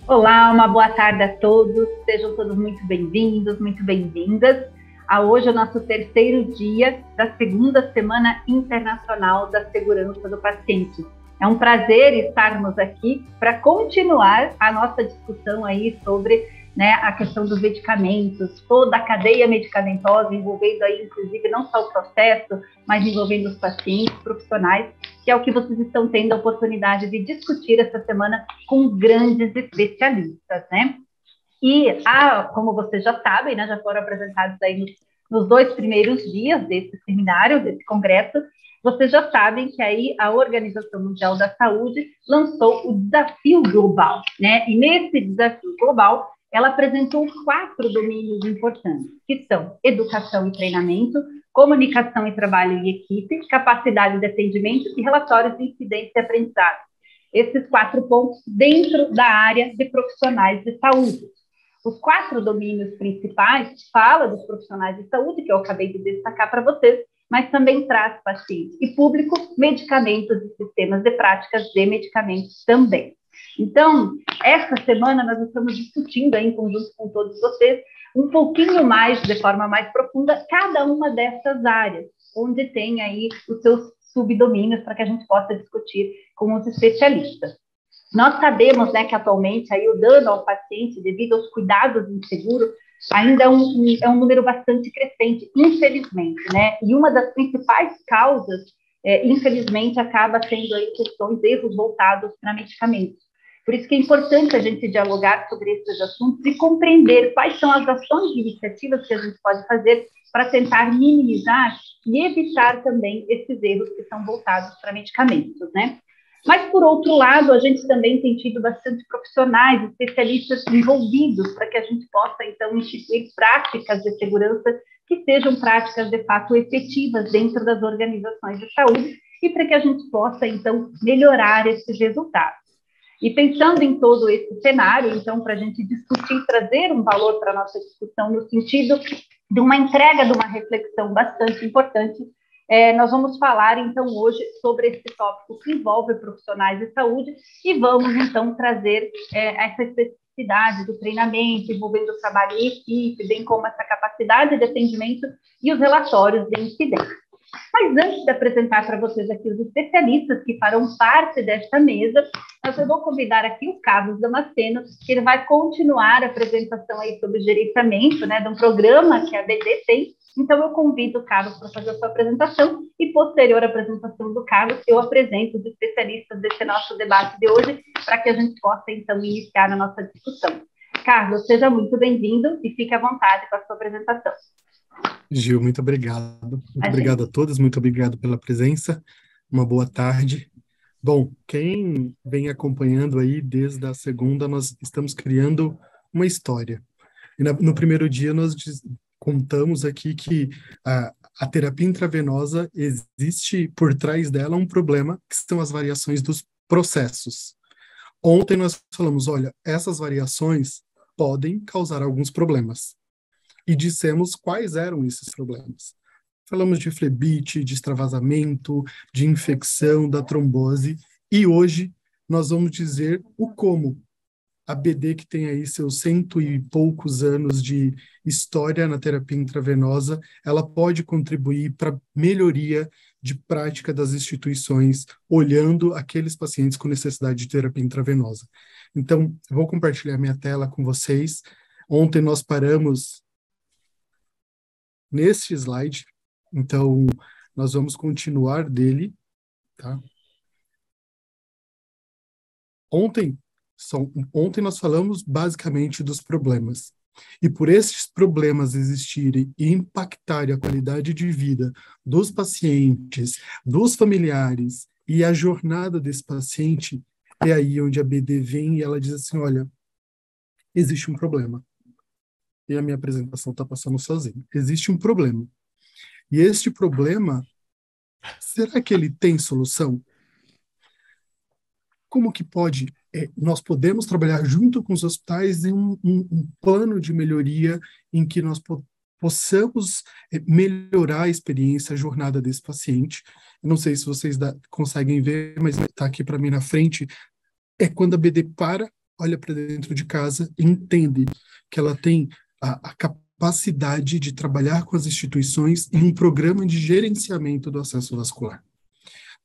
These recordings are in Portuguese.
Olá, uma boa tarde a todos. Sejam todos muito bem-vindos, muito bem-vindas a hoje o nosso terceiro dia da segunda Semana Internacional da Segurança do Paciente. É um prazer estarmos aqui para continuar a nossa discussão aí sobre a questão dos medicamentos, toda a cadeia medicamentosa, envolvendo aí, inclusive, não só o processo, mas envolvendo os pacientes, profissionais, que é o que vocês estão tendo a oportunidade de discutir essa semana com grandes especialistas, né? E, como vocês já sabem, né, já foram apresentados aí nos 2 primeiros dias desse seminário, desse congresso, vocês já sabem que aí a Organização Mundial da Saúde lançou o Desafio Global, né? E nesse Desafio Global, ela apresentou 4 domínios importantes, que são educação e treinamento, comunicação e trabalho em equipe, capacidade de atendimento e relatórios de incidência e aprendizado. Esses 4 pontos dentro da área de profissionais de saúde. Os 4 domínios principais falam dos profissionais de saúde, que eu acabei de destacar para vocês, mas também traz paciente e público, medicamentos e sistemas de práticas de medicamentos também. Então, essa semana nós estamos discutindo aí, em conjunto com todos vocês, um pouquinho mais, de forma mais profunda, cada uma dessas áreas, onde tem aí os seus subdomínios para que a gente possa discutir com os especialistas. Nós sabemos, né, que atualmente aí o dano ao paciente devido aos cuidados inseguros ainda é um número bastante crescente, infelizmente, né? E uma das principais causas, infelizmente, acaba sendo aí questões, erros voltados para medicamentos. Por isso que é importante a gente dialogar sobre esses assuntos e compreender quais são as ações e iniciativas que a gente pode fazer para tentar minimizar e evitar também esses erros que são voltados para medicamentos, né? Mas, por outro lado, a gente também tem tido bastante profissionais, especialistas envolvidos para que a gente possa, então, instituir práticas de segurança que sejam práticas, de fato, efetivas dentro das organizações de saúde e para que a gente possa, então, melhorar esses resultados. E pensando em todo esse cenário, então, para a gente discutir, trazer um valor para a nossa discussão no sentido de uma entrega, de uma reflexão bastante importante, nós vamos falar, então, hoje sobre esse tópico que envolve profissionais de saúde e vamos, então, trazer essa especificidade do treinamento, envolvendo o trabalho em equipe, bem como essa capacidade de atendimento e os relatórios de incidência. Mas antes de apresentar para vocês aqui os especialistas que farão parte desta mesa, eu vou convidar aqui o Carlos Damasceno, que ele vai continuar a apresentação aí sobre o gerenciamento, né, de um programa que a BD tem. Então, eu convido o Carlos para fazer a sua apresentação e, posterior à apresentação do Carlos, eu apresento os especialistas desse nosso debate de hoje para que a gente possa, então, iniciar a nossa discussão. Carlos, seja muito bem-vindo e fique à vontade com a sua apresentação. Gil, muito obrigado. Muito obrigado a todos, muito obrigado pela presença. Uma boa tarde. Bom, quem vem acompanhando aí desde a segunda, nós estamos criando uma história. E no primeiro dia nós contamos aqui que a terapia intravenosa existe por trás dela um problema, que são as variações dos processos. Ontem nós falamos, olha, essas variações podem causar alguns problemas. E dissemos quais eram esses problemas. Falamos de flebite, de extravasamento, de infecção, da trombose, e hoje nós vamos dizer o como. A BD, que tem aí seus 100 e poucos anos de história na terapia intravenosa, ela pode contribuir para a melhoria de prática das instituições, olhando aqueles pacientes com necessidade de terapia intravenosa. Então, vou compartilhar minha tela com vocês. Ontem nós paramos neste slide, então nós vamos continuar dele, tá? Ontem nós falamos basicamente dos problemas, e por esses problemas existirem e impactarem a qualidade de vida dos pacientes, dos familiares e a jornada desse paciente, é aí onde a BD vem e ela diz assim, olha, existe um problema. E a minha apresentação está passando sozinha. Existe um problema. E este problema, será que ele tem solução? Como que pode? Nós podemos trabalhar junto com os hospitais em um plano de melhoria em que nós possamos melhorar a experiência, a jornada desse paciente. Eu não sei se vocês conseguem ver, mas está aqui para mim na frente. É quando a BD para olha para dentro de casa e entende que ela tem a capacidade de trabalhar com as instituições em um programa de gerenciamento do acesso vascular.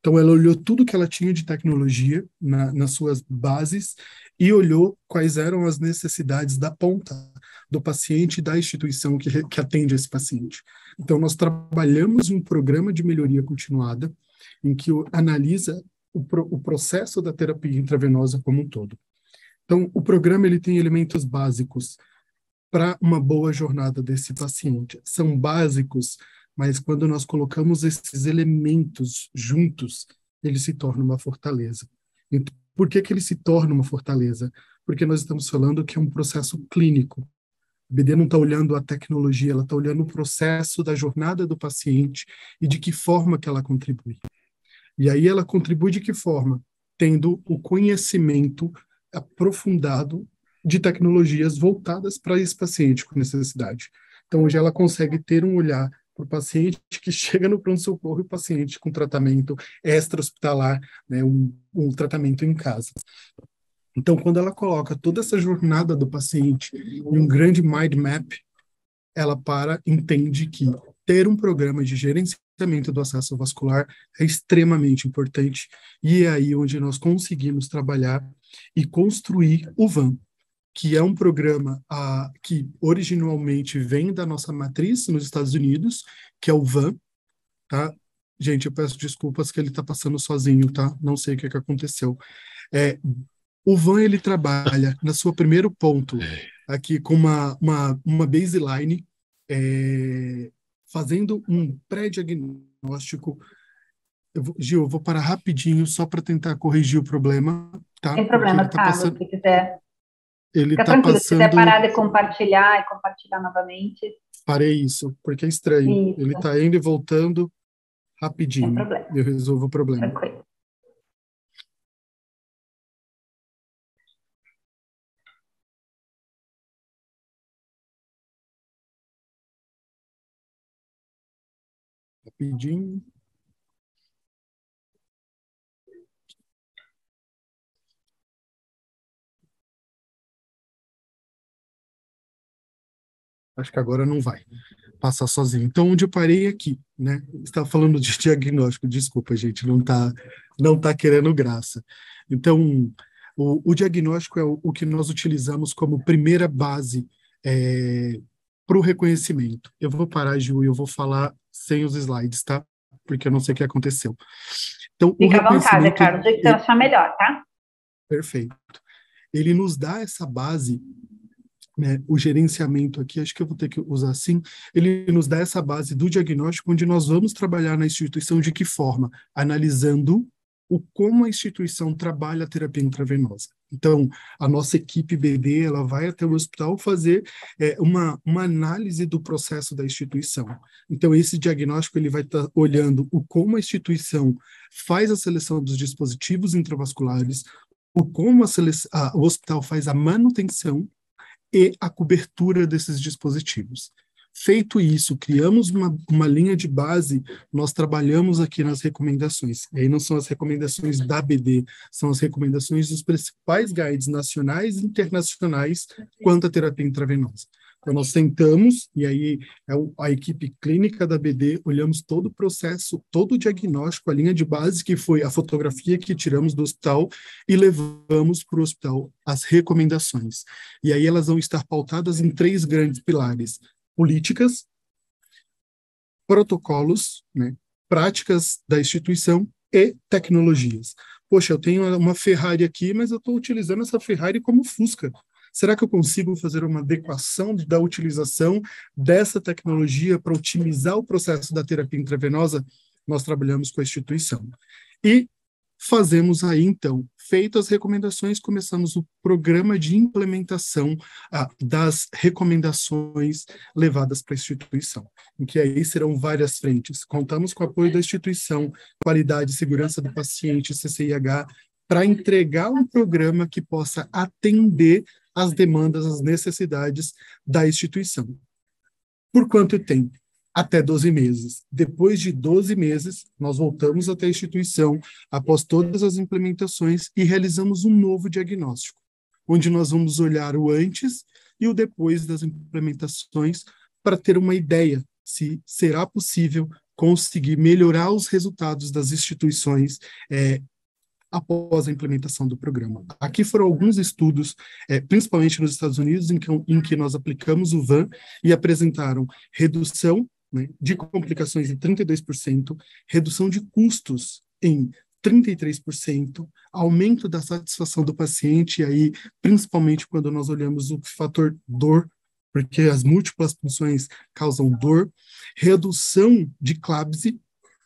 Então, ela olhou tudo que ela tinha de tecnologia nas suas bases e olhou quais eram as necessidades da ponta do paciente e da instituição que atende esse paciente. Então, nós trabalhamos um programa de melhoria continuada em que analisa o processo da terapia intravenosa como um todo. Então, o programa ele tem elementos básicos para uma boa jornada desse paciente. São básicos, mas quando nós colocamos esses elementos juntos, ele se torna uma fortaleza. Então, por que ele se torna uma fortaleza? Porque nós estamos falando que é um processo clínico. A BD não está olhando a tecnologia, ela está olhando o processo da jornada do paciente e de que forma que ela contribui. E aí ela contribui de que forma? Tendo o conhecimento aprofundado de tecnologias voltadas para esse paciente com necessidade. Então, hoje ela consegue ter um olhar para o paciente que chega no pronto-socorro e o paciente com tratamento extra-hospitalar, né, um tratamento em casa. Então, quando ela coloca toda essa jornada do paciente em um grande mind map, ela entende que ter um programa de gerenciamento do acesso vascular é extremamente importante e é aí onde nós conseguimos trabalhar e construir o VAN, que é um programa que originalmente vem da nossa matriz nos Estados Unidos, que é o VAN, tá? Gente, eu peço desculpas que ele está passando sozinho, tá? Não sei o que aconteceu. O VAN, ele trabalha, na sua primeiro ponto, aqui com uma baseline, fazendo um pré-diagnóstico. Gil, eu vou parar rapidinho só para tentar corrigir o problema, tá? Sem problema, Carlos, se quiser. Ele Fica está tranquilo, se quiser passando... parar de compartilhar e compartilhar novamente. Parei isso, porque é estranho. Isso. Ele está indo e voltando rapidinho. Sem problema. Eu resolvo o problema. Tranquilo. Rapidinho. Acho que agora não vai passar sozinho. Então, onde eu parei aqui, né? Estava falando de diagnóstico. Desculpa, gente, não tá querendo graça. Então, o diagnóstico é o que nós utilizamos como primeira base para o reconhecimento. Eu vou parar, Ju, e eu vou falar sem os slides, tá? Porque eu não sei o que aconteceu. Então, fica à vontade, Carlos, do jeito que você achar melhor, tá? Perfeito. Ele nos dá essa base, né, o gerenciamento aqui, acho que eu vou ter que usar assim, ele nos dá essa base do diagnóstico, onde nós vamos trabalhar na instituição de que forma? Analisando como a instituição trabalha a terapia intravenosa. Então, a nossa equipe BD, ela vai até o hospital fazer uma análise do processo da instituição. Então, esse diagnóstico, ele vai estar olhando como a instituição faz a seleção dos dispositivos intravasculares, como o hospital faz a manutenção e a cobertura desses dispositivos. Feito isso, criamos uma linha de base, nós trabalhamos aqui nas recomendações. E aí não são as recomendações da BD, são as recomendações dos principais guides nacionais e internacionais quanto à terapia intravenosa. Então, nós sentamos, e aí a equipe clínica da BD, olhamos todo o processo, todo o diagnóstico, a linha de base, que foi a fotografia que tiramos do hospital, e levamos para o hospital as recomendações. E aí elas vão estar pautadas em 3 grandes pilares: políticas, protocolos, né, práticas da instituição e tecnologias. Poxa, eu tenho uma Ferrari aqui, mas eu estou utilizando essa Ferrari como Fusca. Será que eu consigo fazer uma adequação da utilização dessa tecnologia para otimizar o processo da terapia intravenosa? Nós trabalhamos com a instituição. E fazemos aí, então, feitas as recomendações, começamos o programa de implementação das recomendações levadas para a instituição, em que aí serão várias frentes. Contamos com o apoio da instituição, qualidade e segurança do paciente, CCIH, para entregar um programa que possa atender as demandas, as necessidades da instituição. Por quanto tempo? Até 12 meses. Depois de 12 meses, nós voltamos até a instituição, após todas as implementações, e realizamos um novo diagnóstico. onde nós vamos olhar o antes e o depois das implementações para ter uma ideia se será possível conseguir melhorar os resultados das instituições após a implementação do programa. Aqui foram alguns estudos, principalmente nos Estados Unidos, em que nós aplicamos o VAN e apresentaram redução, né, de complicações em 32%, redução de custos em 33%, aumento da satisfação do paciente, e aí, principalmente quando nós olhamos o fator dor, porque as múltiplas funções causam dor, redução de CLABSI,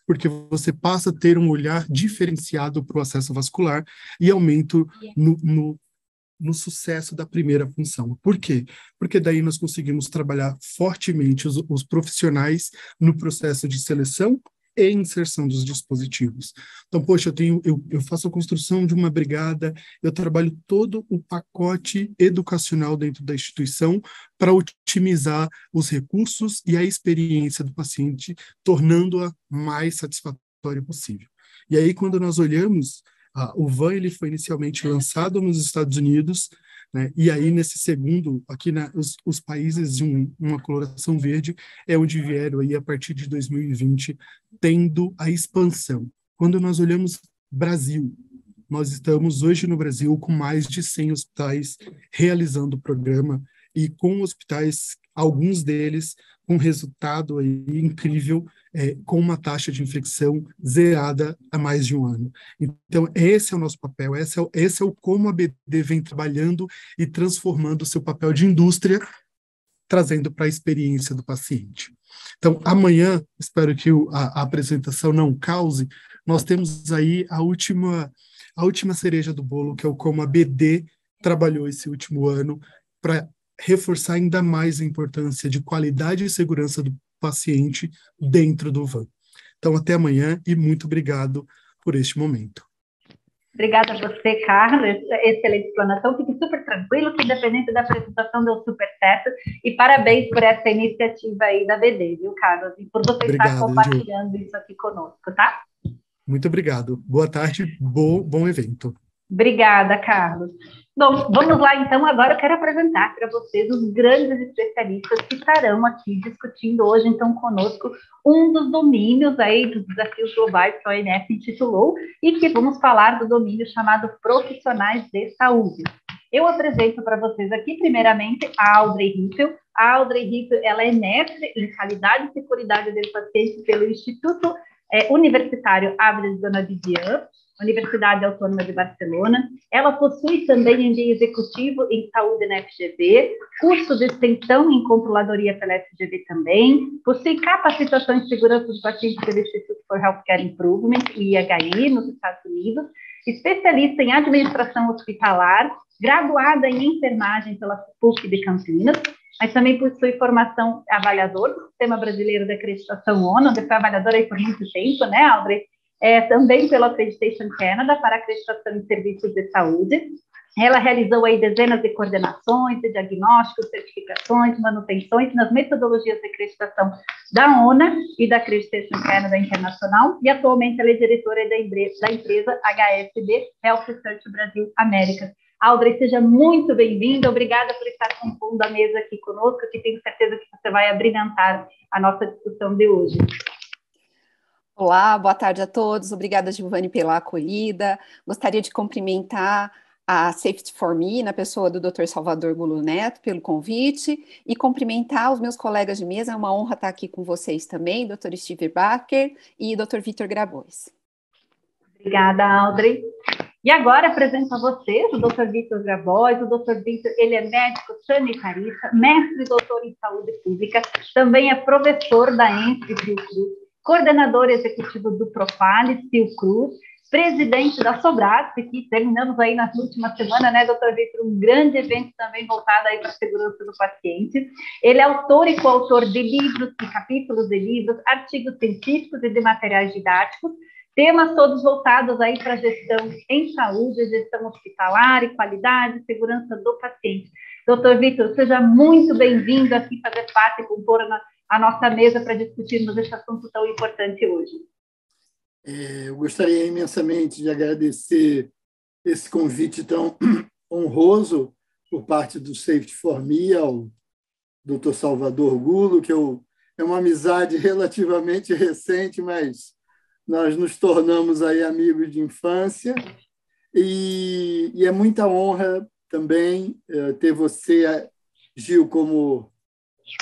porque você passa a ter um olhar diferenciado para o acesso vascular e aumento no sucesso da primeira função. Por quê? Porque daí nós conseguimos trabalhar fortemente os profissionais no processo de seleção e inserção dos dispositivos. Então, poxa, eu faço a construção de uma brigada, eu trabalho todo o pacote educacional dentro da instituição para otimizar os recursos e a experiência do paciente, tornando-a mais satisfatória possível. E aí, quando nós olhamos, o VAN ele foi inicialmente lançado nos Estados Unidos, né, e aí, nesse segundo, aqui os países de uma coloração verde é onde vieram aí, a partir de 2020, tendo a expansão. Quando nós olhamos Brasil, nós estamos hoje no Brasil com mais de 100 hospitais realizando o programa e com hospitais, alguns deles com resultado aí incrível, com uma taxa de infecção zerada há mais de um ano. Então, esse é o nosso papel, esse é o como a BD vem trabalhando e transformando o seu papel de indústria, trazendo para a experiência do paciente. Então, amanhã, espero que a apresentação não cause, nós temos aí a última cereja do bolo, que é o como a BD trabalhou esse último ano para reforçar ainda mais a importância de qualidade e segurança do paciente dentro do VAN. Então, até amanhã e muito obrigado por este momento. Obrigada a você, Carlos. Excelente explanação. Fique super tranquilo que, independente da apresentação, deu super certo. E parabéns por essa iniciativa aí da BD, viu, Carlos? E por você estar compartilhando isso aqui conosco, tá? Muito obrigado. Boa tarde, bom evento. Obrigada, Carlos. Bom, vamos lá, então. Agora eu quero apresentar para vocês os grandes especialistas que estarão aqui discutindo hoje, então, conosco, um dos domínios aí dos desafios globais que a ONS intitulou e que vamos falar do domínio chamado profissionais de saúde. Eu apresento para vocês aqui, primeiramente, a Audrey Riffel. A Audrey Riffel, ela é mestre em qualidade e seguridade do paciente pelo Instituto Universitário Álvares Dona Vivian, Universidade Autônoma de Barcelona. Ela possui também MBA executivo em saúde na FGV, curso de extensão em controladoria pela FGV também, possui capacitação em segurança dos pacientes pelo Institute for Healthcare Improvement, IHI, nos Estados Unidos, especialista em administração hospitalar, graduada em enfermagem pela PUC de Campinas, mas também possui formação avaliador do Sistema Brasileiro de Acreditação ONU, onde foi avaliadora aí por muito tempo, né, Audrey? Também pela Accreditation Canada, para acreditação em serviços de saúde. Ela realizou aí dezenas de coordenações, de diagnósticos, certificações, manutenções nas metodologias de acreditação da ONA e da Accreditation Canada Internacional, e atualmente ela é diretora da empresa HSB, Health Research Brasil América. Audrey, seja muito bem-vinda, obrigada por estar compondo a mesa aqui conosco, que tenho certeza que você vai abrilhantar a nossa discussão de hoje. Olá, boa tarde a todos. Obrigada, Giovanni, pela acolhida. Gostaria de cumprimentar a Safety for Me, na pessoa do Dr. Salvador Gulo Neto, pelo convite, e cumprimentar os meus colegas de mesa. É uma honra estar aqui com vocês também, Dr. Steve Barker e Dr. Vitor Grabois. Obrigada, Audrey. E agora apresento a vocês o Dr. Vitor Grabois. O Dr. Vitor, ele é médico sanitarista, mestre e doutor em saúde pública, também é professor da ENF Fiocruz, coordenador executivo do Profalis Fiocruz, presidente da Sobrasp, que terminamos aí na última semana, né, doutor Vitor, um grande evento também voltado aí para a segurança do paciente. Ele é autor e coautor de livros e capítulos de livros, artigos científicos e de materiais didáticos, temas todos voltados aí para gestão em saúde, gestão hospitalar e qualidade e segurança do paciente. Doutor Vitor, seja muito bem-vindo aqui fazer parte e compor a nossa mesa para discutirmos esse assunto tão importante hoje. Eu gostaria imensamente de agradecer esse convite tão honroso por parte do Safety for Me ao Dr. Salvador Gulo, que é uma amizade relativamente recente, mas nós nos tornamos aí amigos de infância. E é muita honra também ter você, Gil, como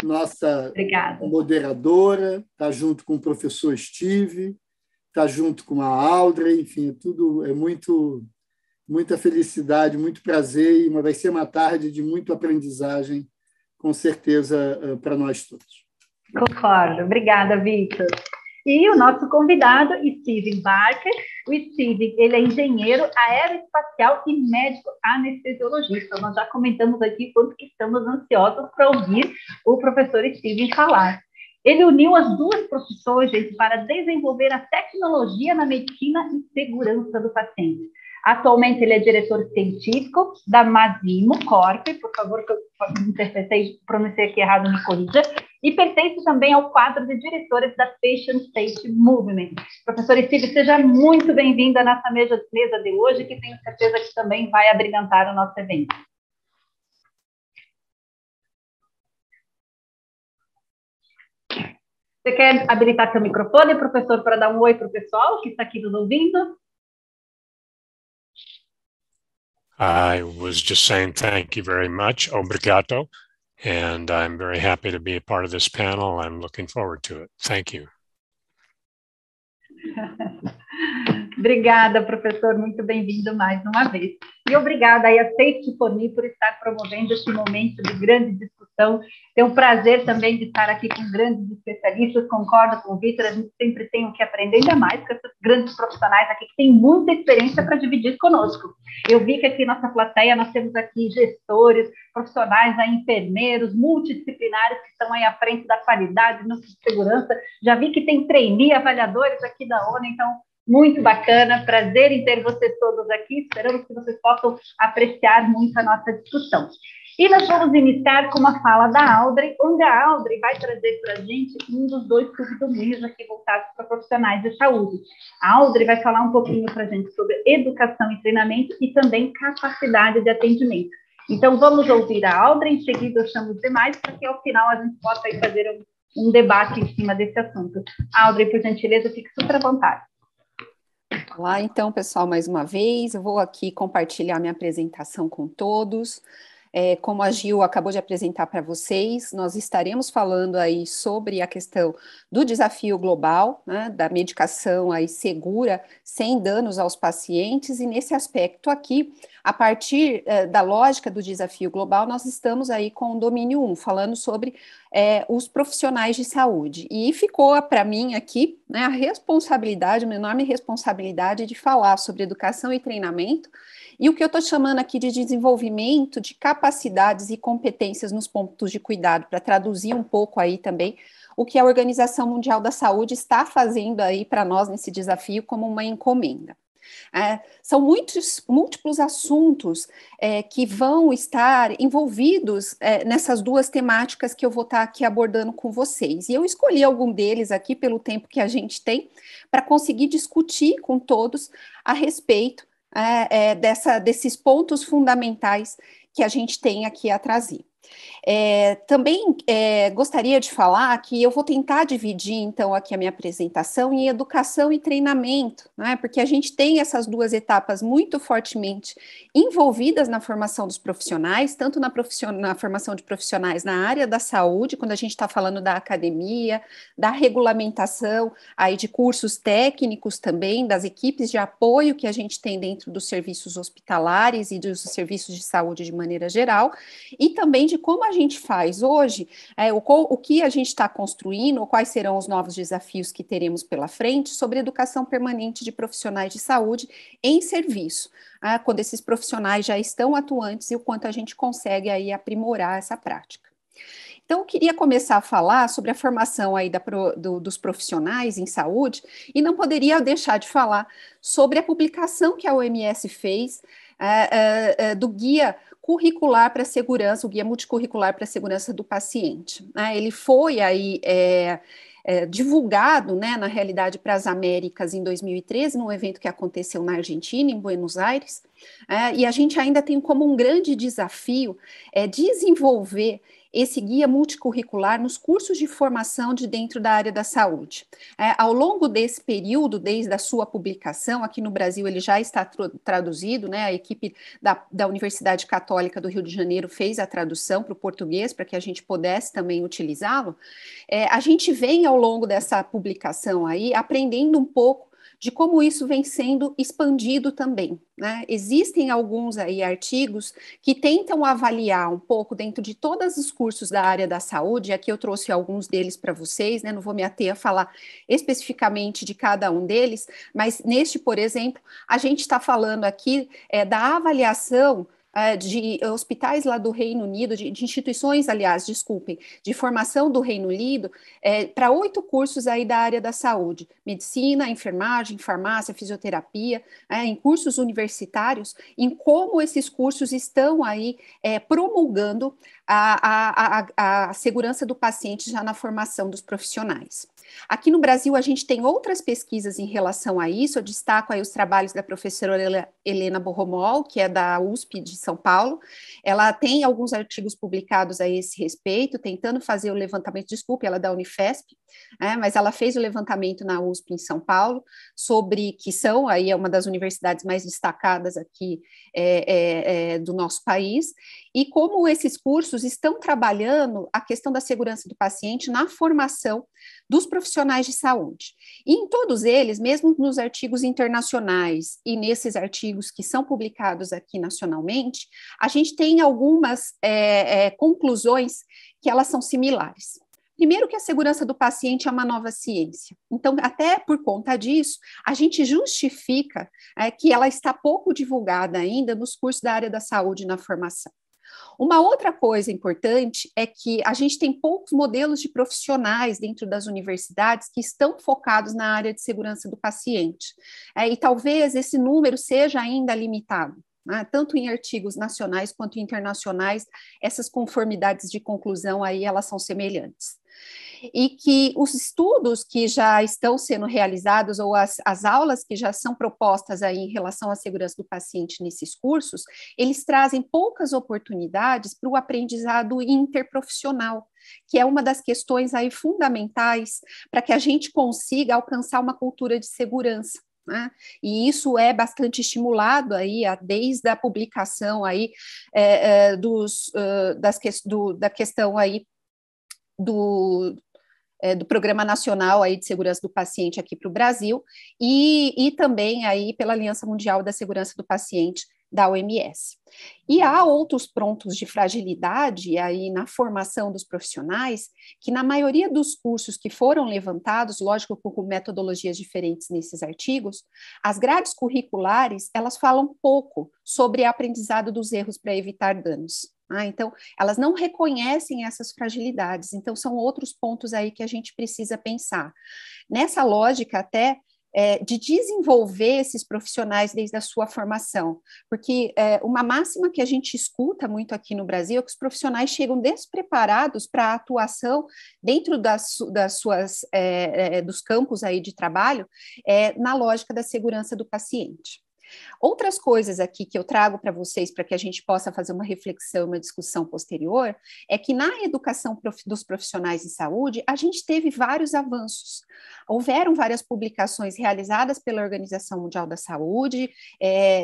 nossa moderadora, estar junto com o professor Steve, estar junto com a Audrey, enfim, tudo é muita felicidade, muito prazer, e vai ser uma tarde de muita aprendizagem, com certeza, para nós todos. Concordo. Obrigada, Victor. E o nosso convidado, Steven Barker. O Steven, ele é engenheiro aeroespacial e médico anestesiologista. Nós já comentamos aqui quanto que estamos ansiosos para ouvir o professor Steven falar. Ele uniu as duas profissões, gente, para desenvolver a tecnologia na medicina e segurança do paciente. Atualmente, ele é diretor científico da Masimo Corp, por favor, que eu pronunciei aqui errado, me corrija, e pertence também ao quadro de diretores da Patient Safety Movement. Professor Steve, seja muito bem-vindo à nossa mesa de hoje, que tenho certeza que também vai abrilhantar o nosso evento. Você quer habilitar seu microfone, professor, para dar um oi para o pessoal que está aqui nos ouvindo? I was just saying thank you very much, obrigado, and I'm very happy to be a part of this panel. I'm looking forward to it. Thank you. Obrigada, professor, muito bem-vindo mais uma vez. E obrigada aí a Safety for Me por estar promovendo esse momento de grande discussão. Tenho o prazer também de estar aqui com grandes especialistas, concordo com o Victor, a gente sempre tem o que aprender, ainda mais com esses grandes profissionais aqui que têm muita experiência para dividir conosco. Eu vi que aqui na nossa plateia nós temos aqui gestores, profissionais, aí, enfermeiros, multidisciplinares que estão aí à frente da qualidade, no segurança. Já vi que tem trainee, avaliadores aqui da ONU, então muito bacana, prazer em ter vocês todos aqui, esperamos que vocês possam apreciar muito a nossa discussão. E nós vamos iniciar com uma fala da Audrey, onde a Audrey vai trazer para a gente um dos dois subdomínios aqui voltados para profissionais de saúde. A Audrey vai falar um pouquinho para a gente sobre educação e treinamento e também capacidade de atendimento. Então, vamos ouvir a Audrey, em seguida eu chamo os demais, para que ao final a gente possa aí fazer um debate em cima desse assunto. Audrey, por gentileza, fique super à vontade. Olá, então, pessoal, mais uma vez, eu vou aqui compartilhar minha apresentação com todos. Como a Gil acabou de apresentar para vocês, nós estaremos falando aí sobre a questão do desafio global, né, da medicação aí segura, sem danos aos pacientes, e nesse aspecto aqui, a partir da lógica do desafio global, nós estamos aí com o domínio 1, falando sobre os profissionais de saúde. E ficou para mim aqui, né, a responsabilidade, uma enorme responsabilidade de falar sobre educação e treinamento, e o que eu estou chamando aqui de desenvolvimento de capacidades e competências nos pontos de cuidado, para traduzir um pouco aí também o que a Organização Mundial da Saúde está fazendo aí para nós nesse desafio como uma encomenda. São múltiplos assuntos que vão estar envolvidos nessas duas temáticas que eu vou estar aqui abordando com vocês. E eu escolhi algum deles aqui pelo tempo que a gente tem para conseguir discutir com todos a respeito desses pontos fundamentais que a gente tem aqui a trazer. Também gostaria de falar que eu vou tentar dividir, então, aqui a minha apresentação em educação e treinamento, né? Porque a gente tem essas duas etapas muito fortemente envolvidas na formação dos profissionais, tanto na formação de profissionais na área da saúde, quando a gente está falando da academia, da regulamentação, aí de cursos técnicos também, das equipes de apoio que a gente tem dentro dos serviços hospitalares e dos serviços de saúde de maneira geral, e também de como a gente faz hoje, o que a gente está construindo, ou quais serão os novos desafios que teremos pela frente sobre educação permanente de profissionais de saúde em serviço, quando esses profissionais já estão atuantes e o quanto a gente consegue aí aprimorar essa prática. Então, eu queria começar a falar sobre a formação aí dos profissionais em saúde, e não poderia deixar de falar sobre a publicação que a OMS fez do Guia Curricular para a Segurança, o Guia Multicurricular para a Segurança do Paciente. Ele foi aí divulgado, né, na realidade, para as Américas em 2013, num evento que aconteceu na Argentina, em Buenos Aires, e a gente ainda tem como um grande desafio desenvolver esse guia multicurricular nos cursos de formação de dentro da área da saúde. Ao longo desse período, desde a sua publicação, aqui no Brasil ele já está traduzido, né? A equipe da Universidade Católica do Rio de Janeiro fez a tradução para o português, para que a gente pudesse também utilizá-lo. A gente vem ao longo dessa publicação aí, aprendendo um pouco de como isso vem sendo expandido também, né? Existem alguns aí artigos que tentam avaliar um pouco dentro de todos os cursos da área da saúde, aqui eu trouxe alguns deles para vocês, né? Não vou me ater a falar especificamente de cada um deles, mas neste, por exemplo, a gente está falando aqui da avaliação de hospitais lá do Reino Unido, de instituições, aliás, desculpem, de formação do Reino Unido, para 8 cursos aí da área da saúde, medicina, enfermagem, farmácia, fisioterapia, em cursos universitários, em como esses cursos estão aí promulgando a segurança do paciente já na formação dos profissionais. Aqui no Brasil, a gente tem outras pesquisas em relação a isso. Eu destaco aí os trabalhos da professora Helena Borromol, que é da USP de São Paulo. Ela tem alguns artigos publicados a esse respeito, tentando fazer o levantamento, desculpe, ela é da Unifesp, mas ela fez o levantamento na USP em São Paulo, sobre que são, aí é uma das universidades mais destacadas aqui do nosso país, e como esses cursos estão trabalhando a questão da segurança do paciente na formação dos profissionais de saúde. E em todos eles, mesmo nos artigos internacionais e nesses artigos que são publicados aqui nacionalmente, a gente tem algumas conclusões que elas são similares. Primeiro que a segurança do paciente é uma nova ciência. Então, até por conta disso, a gente justifica que ela está pouco divulgada ainda nos cursos da área da saúde na formação. Uma outra coisa importante é que a gente tem poucos modelos de profissionais dentro das universidades que estão focados na área de segurança do paciente. E talvez esse número seja ainda limitado. Tanto em artigos nacionais quanto internacionais, essas conformidades de conclusão aí, elas são semelhantes. E que os estudos que já estão sendo realizados ou as aulas que já são propostas aí em relação à segurança do paciente nesses cursos, eles trazem poucas oportunidades para o aprendizado interprofissional, que é uma das questões aí fundamentais para que a gente consiga alcançar uma cultura de segurança. E isso é bastante estimulado aí desde a publicação aí da questão aí do Programa Nacional aí de Segurança do Paciente aqui para o Brasil e também aí pela Aliança Mundial da Segurança do Paciente da OMS. E há outros pontos de fragilidade aí na formação dos profissionais, que na maioria dos cursos que foram levantados, lógico, com metodologias diferentes nesses artigos, as grades curriculares, elas falam pouco sobre aprendizado dos erros para evitar danos. Então, elas não reconhecem essas fragilidades, então são outros pontos aí que a gente precisa pensar. Nessa lógica até de desenvolver esses profissionais desde a sua formação, porque uma máxima que a gente escuta muito aqui no Brasil é que os profissionais chegam despreparados para a atuação dentro dos campos aí de trabalho, na lógica da segurança do paciente. Outras coisas aqui que eu trago para vocês, para que a gente possa fazer uma reflexão, uma discussão posterior, é que na educação dos profissionais de saúde, a gente teve vários avanços. Houveram várias publicações realizadas pela Organização Mundial da Saúde,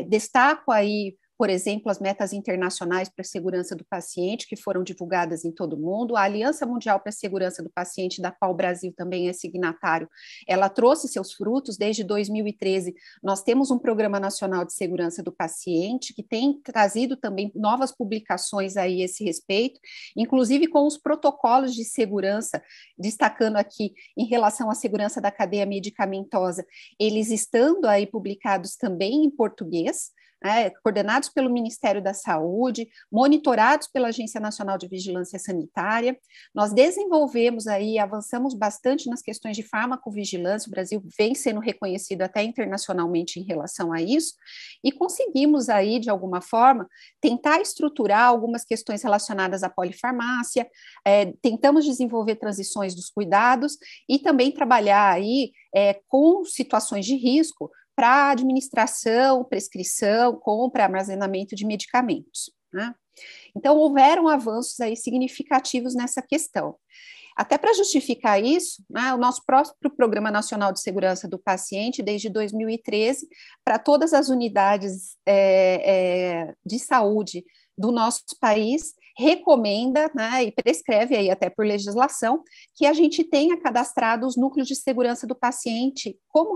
destaco aí, por exemplo, as metas internacionais para a segurança do paciente, que foram divulgadas em todo o mundo, a Aliança Mundial para a Segurança do Paciente, da qual o Brasil também é signatário, ela trouxe seus frutos. Desde 2013, nós temos um Programa Nacional de Segurança do Paciente, que tem trazido também novas publicações aí a esse respeito, inclusive com os protocolos de segurança, destacando aqui em relação à segurança da cadeia medicamentosa, eles estando aí publicados também em português, coordenados pelo Ministério da Saúde, monitorados pela Agência Nacional de Vigilância Sanitária. Nós desenvolvemos aí, avançamos bastante nas questões de farmacovigilância, o Brasil vem sendo reconhecido até internacionalmente em relação a isso, e conseguimos aí, de alguma forma, tentar estruturar algumas questões relacionadas à polifarmácia, tentamos desenvolver transições dos cuidados e também trabalhar aí com situações de risco para administração, prescrição, compra, armazenamento de medicamentos, né? Então, houveram avanços aí significativos nessa questão. Até para justificar isso, né, o nosso próprio Programa Nacional de Segurança do Paciente, desde 2013, para todas as unidades de saúde do nosso país, recomenda, né, e prescreve aí até por legislação, que a gente tenha cadastrado os núcleos de segurança do paciente como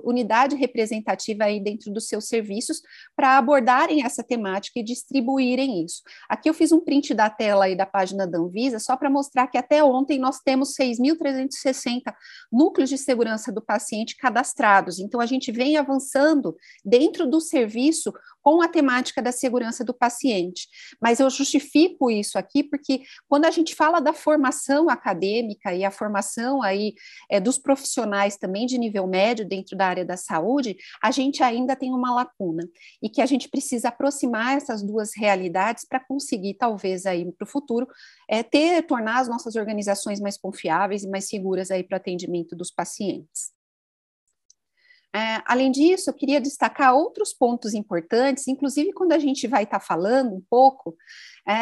unidade representativa aí dentro dos seus serviços para abordarem essa temática e distribuírem isso. Aqui eu fiz um print da tela aí da página da Anvisa, só para mostrar que até ontem nós temos 6.360 núcleos de segurança do paciente cadastrados, então a gente vem avançando dentro do serviço com a temática da segurança do paciente, mas eu justifico isso aqui porque quando a gente fala da formação acadêmica e a formação aí dos profissionais também de nível médio dentro da área da saúde, a gente ainda tem uma lacuna e que a gente precisa aproximar essas duas realidades para conseguir talvez aí para o futuro tornar as nossas organizações mais confiáveis e mais seguras aí para o atendimento dos pacientes. Além disso, eu queria destacar outros pontos importantes, inclusive quando a gente vai estar falando um pouco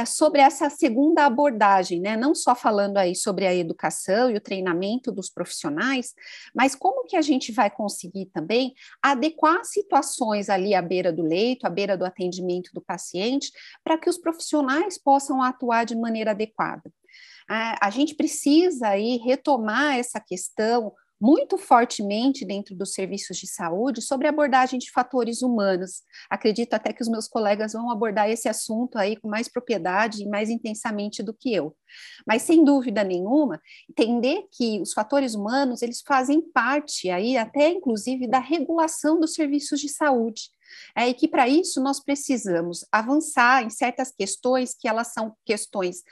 sobre essa segunda abordagem, né? Não só falando aí sobre a educação e o treinamento dos profissionais, mas como que a gente vai conseguir também adequar situações ali à beira do leito, à beira do atendimento do paciente, para que os profissionais possam atuar de maneira adequada. A gente precisa aí retomar essa questão muito fortemente dentro dos serviços de saúde sobre a abordagem de fatores humanos. Acredito até que os meus colegas vão abordar esse assunto aí com mais propriedade e mais intensamente do que eu. Mas, sem dúvida nenhuma, entender que os fatores humanos, eles fazem parte aí até, inclusive, da regulação dos serviços de saúde. E que, para isso, nós precisamos avançar em certas questões que elas são questões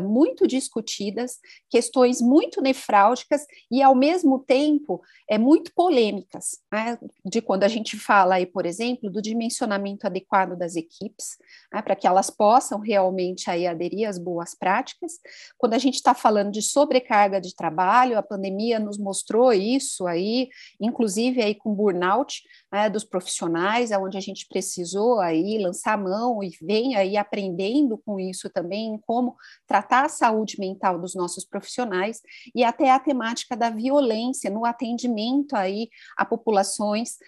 muito discutidas, questões muito nefrálgicas e, ao mesmo tempo, muito polêmicas, né? De quando a gente fala aí, por exemplo, do dimensionamento adequado das equipes, né, para que elas possam realmente aí aderir às boas práticas. Quando a gente está falando de sobrecarga de trabalho, a pandemia nos mostrou isso aí, inclusive aí com burnout, né, dos profissionais, onde a gente precisou aí lançar a mão e vem aí aprendendo com isso também, como tratar a saúde mental dos nossos profissionais e até a temática da violência no atendimento aí a populações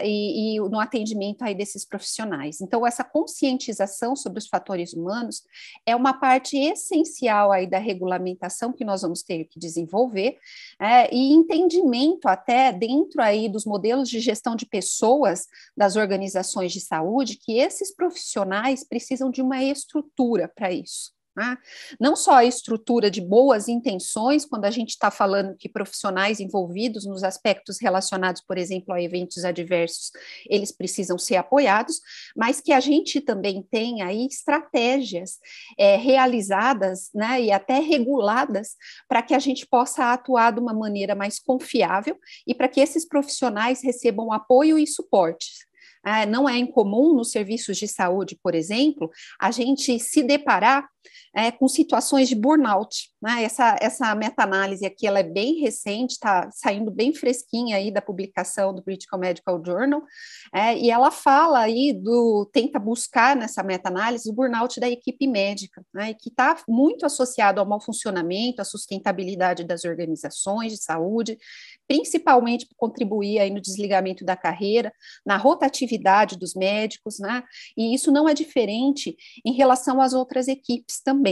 e no atendimento aí desses profissionais. Então, essa conscientização sobre os fatores humanos é uma parte essencial aí da regulamentação que nós vamos ter que desenvolver e entendimento até dentro aí dos modelos de gestão de pessoas das organizações de saúde, que esses profissionais precisam de uma estrutura para isso. Não só a estrutura de boas intenções, quando a gente está falando que profissionais envolvidos nos aspectos relacionados, por exemplo, a eventos adversos, eles precisam ser apoiados, mas que a gente também tem aí estratégias realizadas, né, e até reguladas para que a gente possa atuar de uma maneira mais confiável e para que esses profissionais recebam apoio e suporte. Não é incomum nos serviços de saúde, por exemplo, a gente se deparar com situações de burnout, né? Essa meta-análise aqui, ela é bem recente, está saindo bem fresquinha aí da publicação do British Medical Journal, e ela fala aí tenta buscar nessa meta-análise o burnout da equipe médica, né? Que está muito associado ao mau funcionamento, à sustentabilidade das organizações de saúde, principalmente por contribuir aí no desligamento da carreira, na rotatividade dos médicos, né? E isso não é diferente em relação às outras equipes também.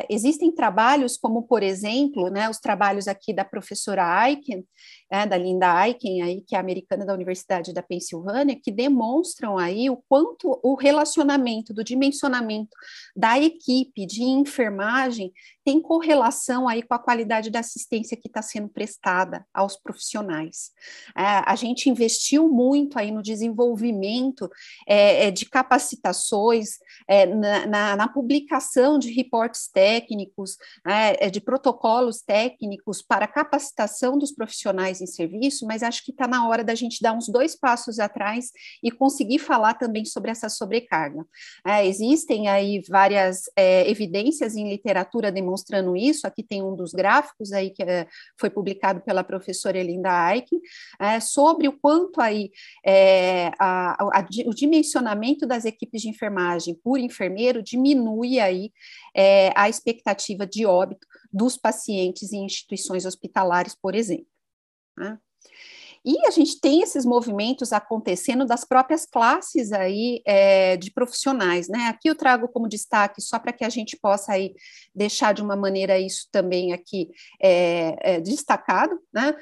Existem trabalhos como, por exemplo, né, os trabalhos aqui da professora Aiken, da Linda Aiken, aí, que é americana da Universidade da Pensilvânia, que demonstram aí o quanto o relacionamento do dimensionamento da equipe de enfermagem tem correlação aí com a qualidade da assistência que está sendo prestada aos profissionais. A gente investiu muito aí no desenvolvimento de capacitações, na publicação de reportes técnicos, de protocolos técnicos para capacitação dos profissionais em serviço, mas acho que está na hora da gente dar uns 2 passos atrás e conseguir falar também sobre essa sobrecarga. Existem aí várias evidências em literatura demonstrando isso. Aqui tem um dos gráficos aí que foi publicado pela professora Linda Aiken, sobre o quanto aí o dimensionamento das equipes de enfermagem por enfermeiro diminui aí a expectativa de óbito dos pacientes em instituições hospitalares, por exemplo. Né? E a gente tem esses movimentos acontecendo das próprias classes aí de profissionais, né? Aqui eu trago como destaque, só para que a gente possa aí deixar de uma maneira isso também aqui destacado, né?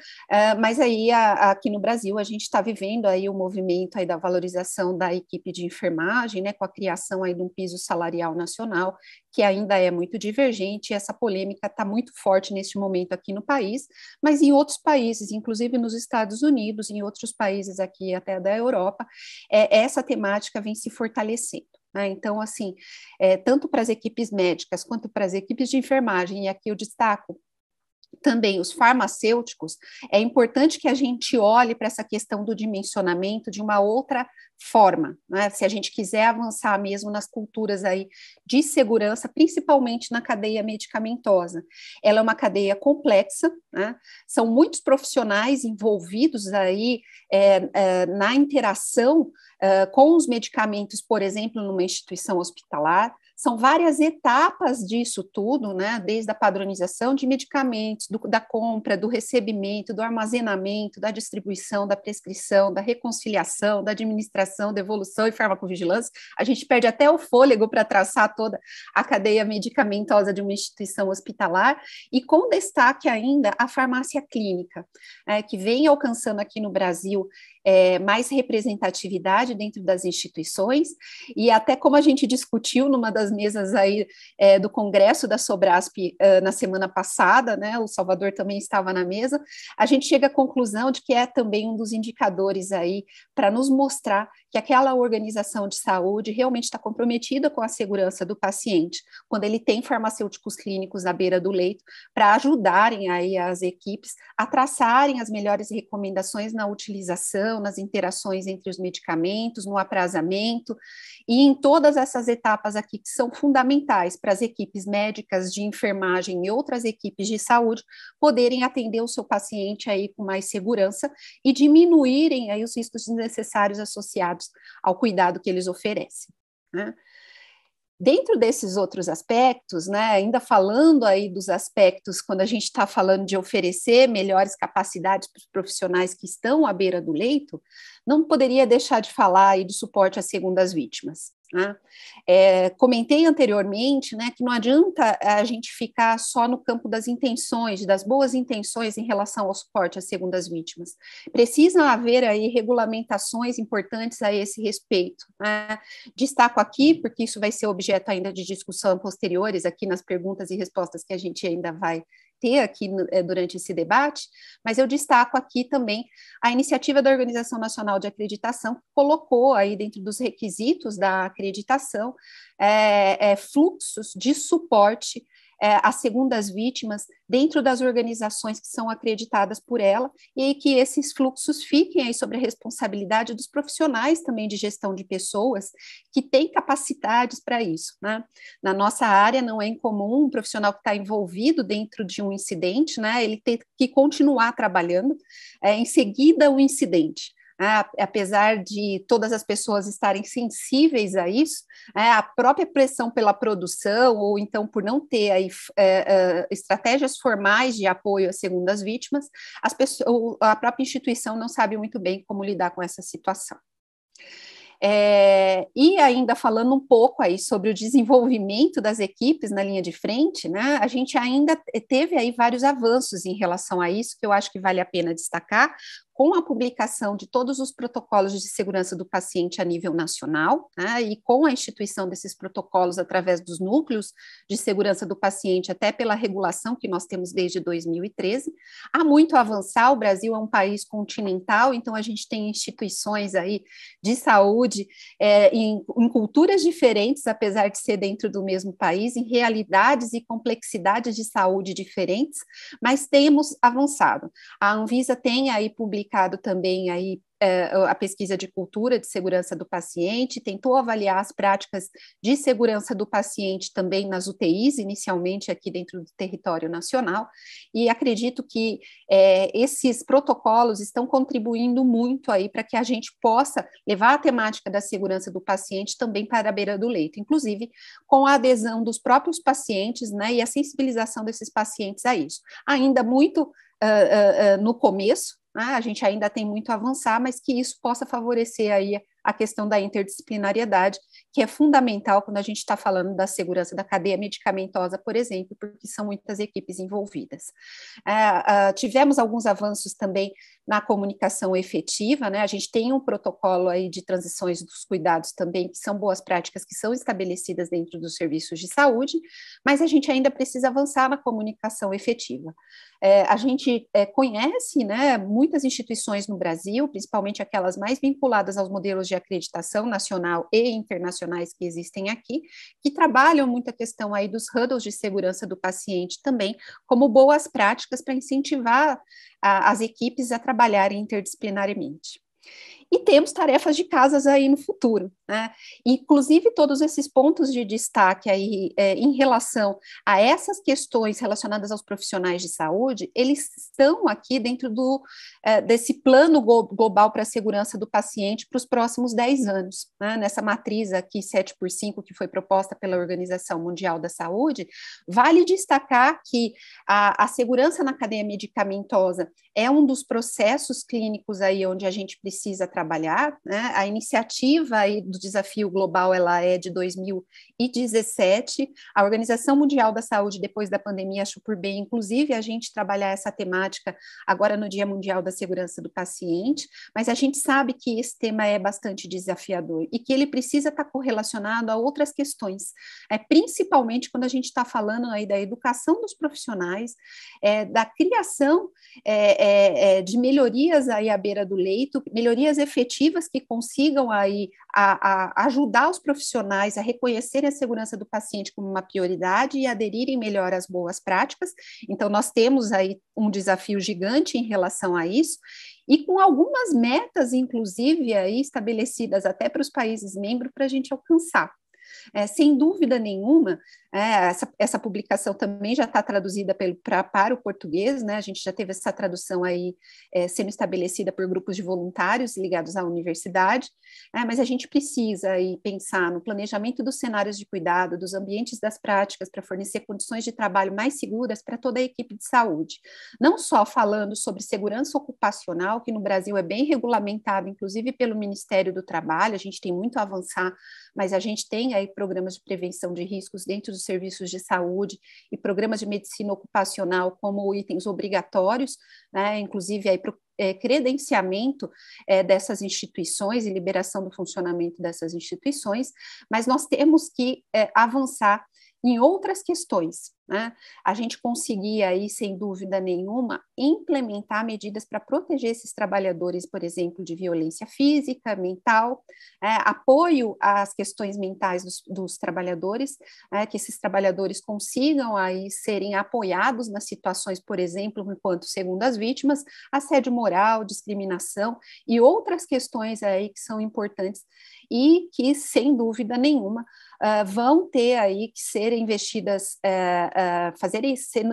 Mas aí aqui no Brasil a gente está vivendo aí o movimento aí da valorização da equipe de enfermagem, né? Com a criação aí de um piso salarial nacional, que ainda é muito divergente, e essa polêmica está muito forte neste momento aqui no país, mas em outros países, inclusive nos Estados Unidos, em outros países aqui até da Europa, essa temática vem se fortalecendo. Né? Então, assim, tanto para as equipes médicas quanto para as equipes de enfermagem, e aqui eu destaco também os farmacêuticos, é importante que a gente olhe para essa questão do dimensionamento de uma outra forma, né? Se a gente quiser avançar mesmo nas culturas aí de segurança, principalmente na cadeia medicamentosa. Ela é uma cadeia complexa, né? São muitos profissionais envolvidos aí na interação com os medicamentos, por exemplo, numa instituição hospitalar. São várias etapas disso tudo, né? Desde a padronização de medicamentos, da compra, do recebimento, do armazenamento, da distribuição, da prescrição, da reconciliação, da administração, devolução e farmacovigilância. A gente perde até o fôlego para traçar toda a cadeia medicamentosa de uma instituição hospitalar, e com destaque ainda a farmácia clínica, que vem alcançando aqui no Brasil mais representatividade dentro das instituições, e até como a gente discutiu numa das mesas aí do Congresso da Sobrasp na semana passada, né, o Salvador também estava na mesa, a gente chega à conclusão de que é também um dos indicadores aí para nos mostrar que aquela organização de saúde realmente está comprometida com a segurança do paciente, quando ele tem farmacêuticos clínicos à beira do leito para ajudarem aí as equipes a traçarem as melhores recomendações na utilização, nas interações entre os medicamentos, no aprazamento, e em todas essas etapas aqui que são fundamentais para as equipes médicas, de enfermagem e outras equipes de saúde poderem atender o seu paciente aí com mais segurança e diminuírem aí os riscos desnecessários associados ao cuidado que eles oferecem, né? Dentro desses outros aspectos, né, ainda falando aí dos aspectos, quando a gente está falando de oferecer melhores capacidades para os profissionais que estão à beira do leito, não poderia deixar de falar aí do suporte às segundas vítimas. Né? Comentei anteriormente, né, que não adianta a gente ficar só no campo das intenções, das boas intenções em relação ao suporte às segundas vítimas. Precisam haver aí regulamentações importantes a esse respeito. Né? Destaco aqui, porque isso vai ser objeto ainda de discussão posteriores aqui nas perguntas e respostas que a gente ainda vai ter aqui durante esse debate, mas eu destaco aqui também a iniciativa da Organização Nacional de Acreditação, que colocou aí dentro dos requisitos da acreditação fluxos de suporte às segundas vítimas dentro das organizações que são acreditadas por ela, e que esses fluxos fiquem aí sobre a responsabilidade dos profissionais também de gestão de pessoas que têm capacidades para isso. Né? Na nossa área não é incomum um profissional que está envolvido dentro de um incidente, né, ele ter que continuar trabalhando em seguida ao incidente. Apesar de todas as pessoas estarem sensíveis a isso, a própria pressão pela produção, ou então por não ter aí, estratégias formais de apoio às segundas vítimas, a própria instituição não sabe muito bem como lidar com essa situação. E ainda falando um pouco aí sobre o desenvolvimento das equipes na linha de frente, né, a gente ainda teve aí vários avanços em relação a isso, que eu acho que vale a pena destacar, com a publicação de todos os protocolos de segurança do paciente a nível nacional, né, e com a instituição desses protocolos através dos núcleos de segurança do paciente, até pela regulação que nós temos desde 2013. Há muito a avançar, o Brasil é um país continental, então a gente tem instituições aí de saúde em culturas diferentes, apesar de ser dentro do mesmo país, em realidades e complexidades de saúde diferentes, mas temos avançado. A Anvisa tem aí publicado também aí a pesquisa de cultura de segurança do paciente, tentou avaliar as práticas de segurança do paciente também nas UTIs, inicialmente aqui dentro do território nacional, e acredito que esses protocolos estão contribuindo muito aí para que a gente possa levar a temática da segurança do paciente também para a beira do leito, inclusive com a adesão dos próprios pacientes, né, e a sensibilização desses pacientes a isso. Ainda muito no começo, a gente ainda tem muito a avançar, mas que isso possa favorecer aí a questão da interdisciplinariedade, que é fundamental quando a gente está falando da segurança da cadeia medicamentosa, por exemplo, porque são muitas equipes envolvidas. Tivemos alguns avanços também na comunicação efetiva, né? A gente tem um protocolo aí de transições dos cuidados também, que são boas práticas que são estabelecidas dentro dos serviços de saúde, mas a gente ainda precisa avançar na comunicação efetiva. A gente conhece, né, muitas instituições no Brasil, principalmente aquelas mais vinculadas aos modelos de acreditação nacional e internacionais que existem aqui, que trabalham muito a questão aí dos huddles de segurança do paciente também, como boas práticas para incentivar as equipes a trabalharem interdisciplinariamente. E temos tarefas de casas aí no futuro, né? Inclusive todos esses pontos de destaque aí em relação a essas questões relacionadas aos profissionais de saúde, eles estão aqui dentro desse plano global para a segurança do paciente para os próximos 10 anos, né? Nessa matriz aqui 7x5 que foi proposta pela Organização Mundial da Saúde, vale destacar que a segurança na cadeia medicamentosa é um dos processos clínicos aí onde a gente precisa trabalhar, né? A iniciativa aí do desafio global, ela é de 2017, a Organização Mundial da Saúde, depois da pandemia, achou por bem, inclusive, a gente trabalhar essa temática agora no Dia Mundial da Segurança do Paciente, mas a gente sabe que esse tema é bastante desafiador e que ele precisa estar correlacionado a outras questões, principalmente quando a gente está falando aí da educação dos profissionais, da criação de melhorias aí à beira do leito, melhorias efetivas que consigam aí ajudar os profissionais a reconhecerem a segurança do paciente como uma prioridade e aderirem melhor às boas práticas. Então, nós temos aí um desafio gigante em relação a isso, e com algumas metas, inclusive, aí estabelecidas até para os países membros para a gente alcançar. Sem dúvida nenhuma, essa publicação também já está traduzida para o português, né? A gente já teve essa tradução aí sendo estabelecida por grupos de voluntários ligados à universidade, mas a gente precisa aí pensar no planejamento dos cenários de cuidado, dos ambientes das práticas para fornecer condições de trabalho mais seguras para toda a equipe de saúde. Não só falando sobre segurança ocupacional, que no Brasil é bem regulamentado, inclusive pelo Ministério do Trabalho, a gente tem muito a avançar, mas a gente tem aí programas de prevenção de riscos dentro dos serviços de saúde e programas de medicina ocupacional como itens obrigatórios, né, inclusive aí para credenciamento dessas instituições e liberação do funcionamento dessas instituições, mas nós temos que avançar em outras questões, né? A gente conseguir aí, sem dúvida nenhuma, implementar medidas para proteger esses trabalhadores, por exemplo, de violência física, mental, apoio às questões mentais dos trabalhadores, que esses trabalhadores consigam aí serem apoiados nas situações, por exemplo, enquanto segundas vítimas, assédio moral, discriminação e outras questões aí que são importantes e que, sem dúvida nenhuma, vão ter aí que ser investidas,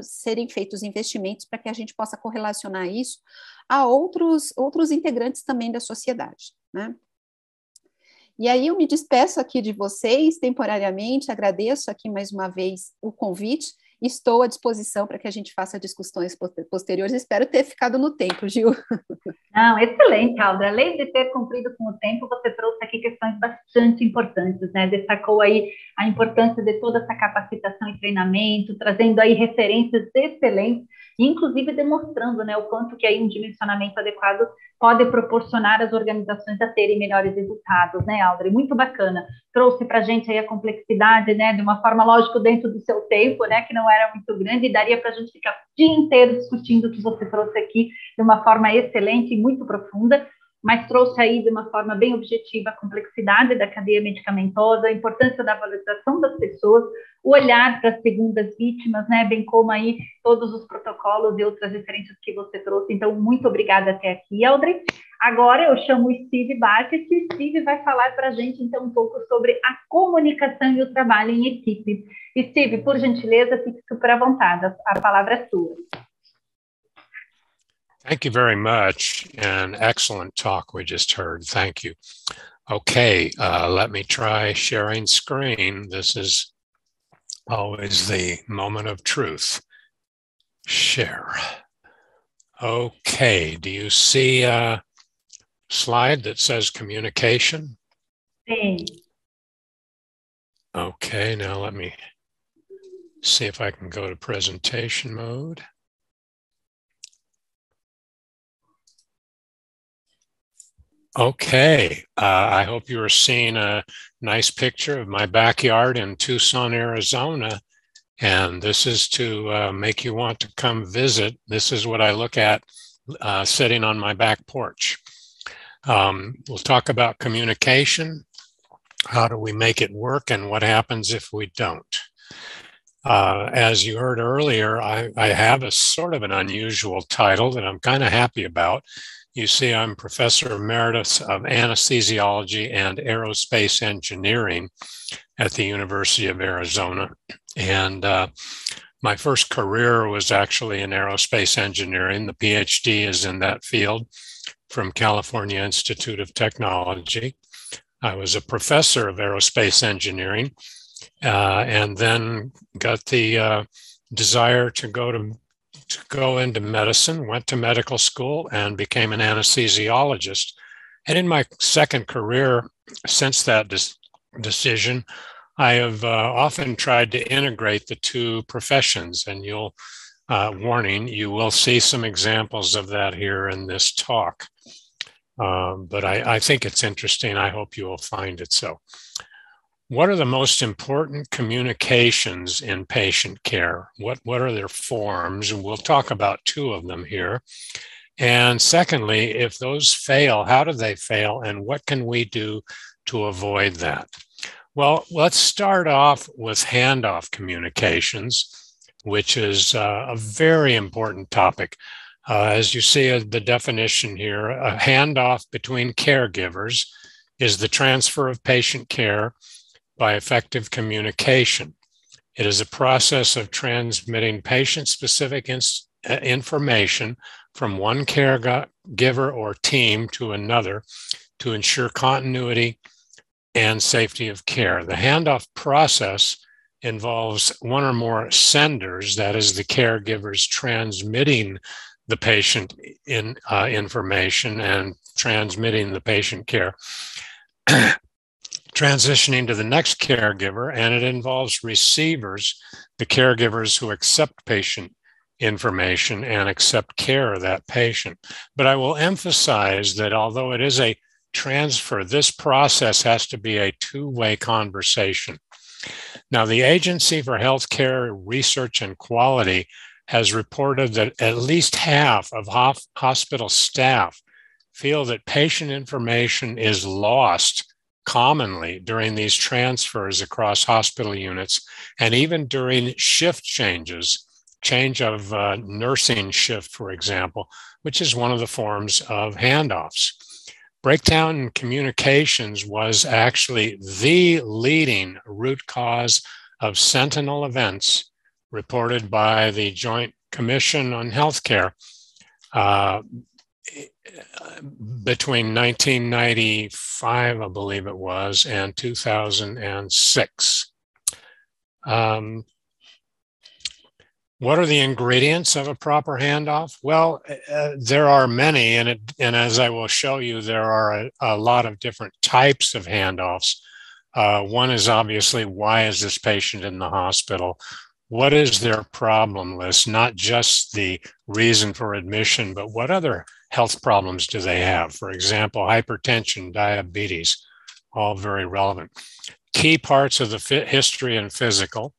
serem feitos investimentos para que a gente possa correlacionar isso a outros integrantes também da sociedade, né? E aí eu me despeço aqui de vocês temporariamente, agradeço aqui mais uma vez o convite Estou à disposição para que a gente faça discussões posteriores. Espero ter ficado no tempo, Gil. Não, excelente, Aldra. Além de ter cumprido com o tempo, você trouxe aqui questões bastante importantes, né? Destacou aí a importância de toda essa capacitação e treinamento, trazendo aí referências excelentes, inclusive demonstrando, né, o quanto que aí um dimensionamento adequado pode proporcionar às organizações a terem melhores resultados, né, Aldra? Muito bacana. Trouxe para a gente aí a complexidade, né, de uma forma, lógico, dentro do seu tempo, né, que não era muito grande, e daria para a gente ficar o dia inteiro discutindo o que você trouxe aqui de uma forma excelente e muito profunda, mas trouxe aí de uma forma bem objetiva a complexidade da cadeia medicamentosa, a importância da valorização das pessoas, o olhar para as segundas vítimas, né, bem como aí todos os protocolos e outras referências que você trouxe. Então, muito obrigada até aqui, Audrey. Agora eu chamo o Steve Bartes, e o Steve vai falar para a gente, então, um pouco sobre a comunicação e o trabalho em equipe. Steve, por gentileza, fique super à vontade, a palavra é sua. Thank you very much. An excellent talk we just heard. Thank you. Okay, let me try sharing screen. This is always the moment of truth. Share. Okay, do you see a slide that says communication? Sim. Okay, now let me see if I can go to presentation mode. Okay, I hope you are seeing a nice picture of my backyard in Tucson, Arizona. And this is to make you want to come visit. This is what I look at sitting on my back porch. We'll talk about communication. How do we make it work, and what happens if we don't? As you heard earlier, I have a sort of an unusual title that I'm kind of happy about. You see, I'm Professor Emeritus of Anesthesiology and Aerospace Engineering at the University of Arizona. And my first career was actually in aerospace engineering. The PhD is in that field from California Institute of Technology. I was a professor of aerospace engineering and then got the desire to go into medicine, went to medical school and became an anesthesiologist. And in my second career, since that decision, I have often tried to integrate the two professions, and warning, you will see some examples of that here in this talk. But I think it's interesting. I hope you will find it so. What are the most important communications in patient care? What are their forms? And we'll talk about two of them here. And secondly, if those fail, how do they fail, and what can we do to avoid that? Well, let's start off with handoff communications, which is a very important topic. As you see the definition here, a handoff between caregivers is the transfer of patient care by effective communication. It is a process of transmitting patient-specific information from one caregiver or team to another to ensure continuity and safety of care. The handoff process involves one or more senders, that is, the caregivers transmitting the patient information and transmitting the patient care, transitioning to the next caregiver, and it involves receivers, the caregivers who accept patient information and accept care of that patient. But I will emphasize that although it is a transfer, this process has to be a two-way conversation. Now, the Agency for Healthcare Research and Quality has reported that at least half of hospital staff feel that patient information is lost commonly during these transfers across hospital units, and even during shift changes, change of nursing shift, for example, which is one of the forms of handoffs. Breakdown in communications was actually the leading root cause of sentinel events reported by the Joint Commission on Healthcare between 1995, I believe it was, and 2006. What are the ingredients of a proper handoff? Well, there are many, and as I will show you, there are a lot of different types of handoffs. One is obviously, why is this patient in the hospital? What is their problem list? Not just the reason for admission, but what other health problems do they have? For example, hypertension, diabetes, all very relevant. Key parts of the history and physical.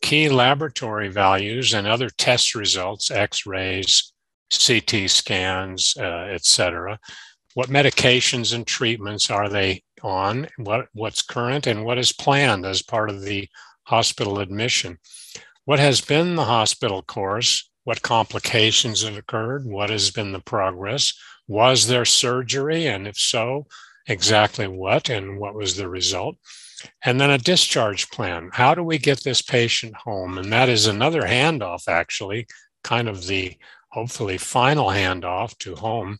Key laboratory values and other test results, x-rays, CT scans, etc. What medications and treatments are they on? What's current and what is planned as part of the hospital admission? What has been the hospital course? What complications have occurred? What has been the progress? Was there surgery? And if so, exactly what and what was the result? And then a discharge plan. How do we get this patient home? And that is another handoff, actually, kind of the hopefully final handoff to home.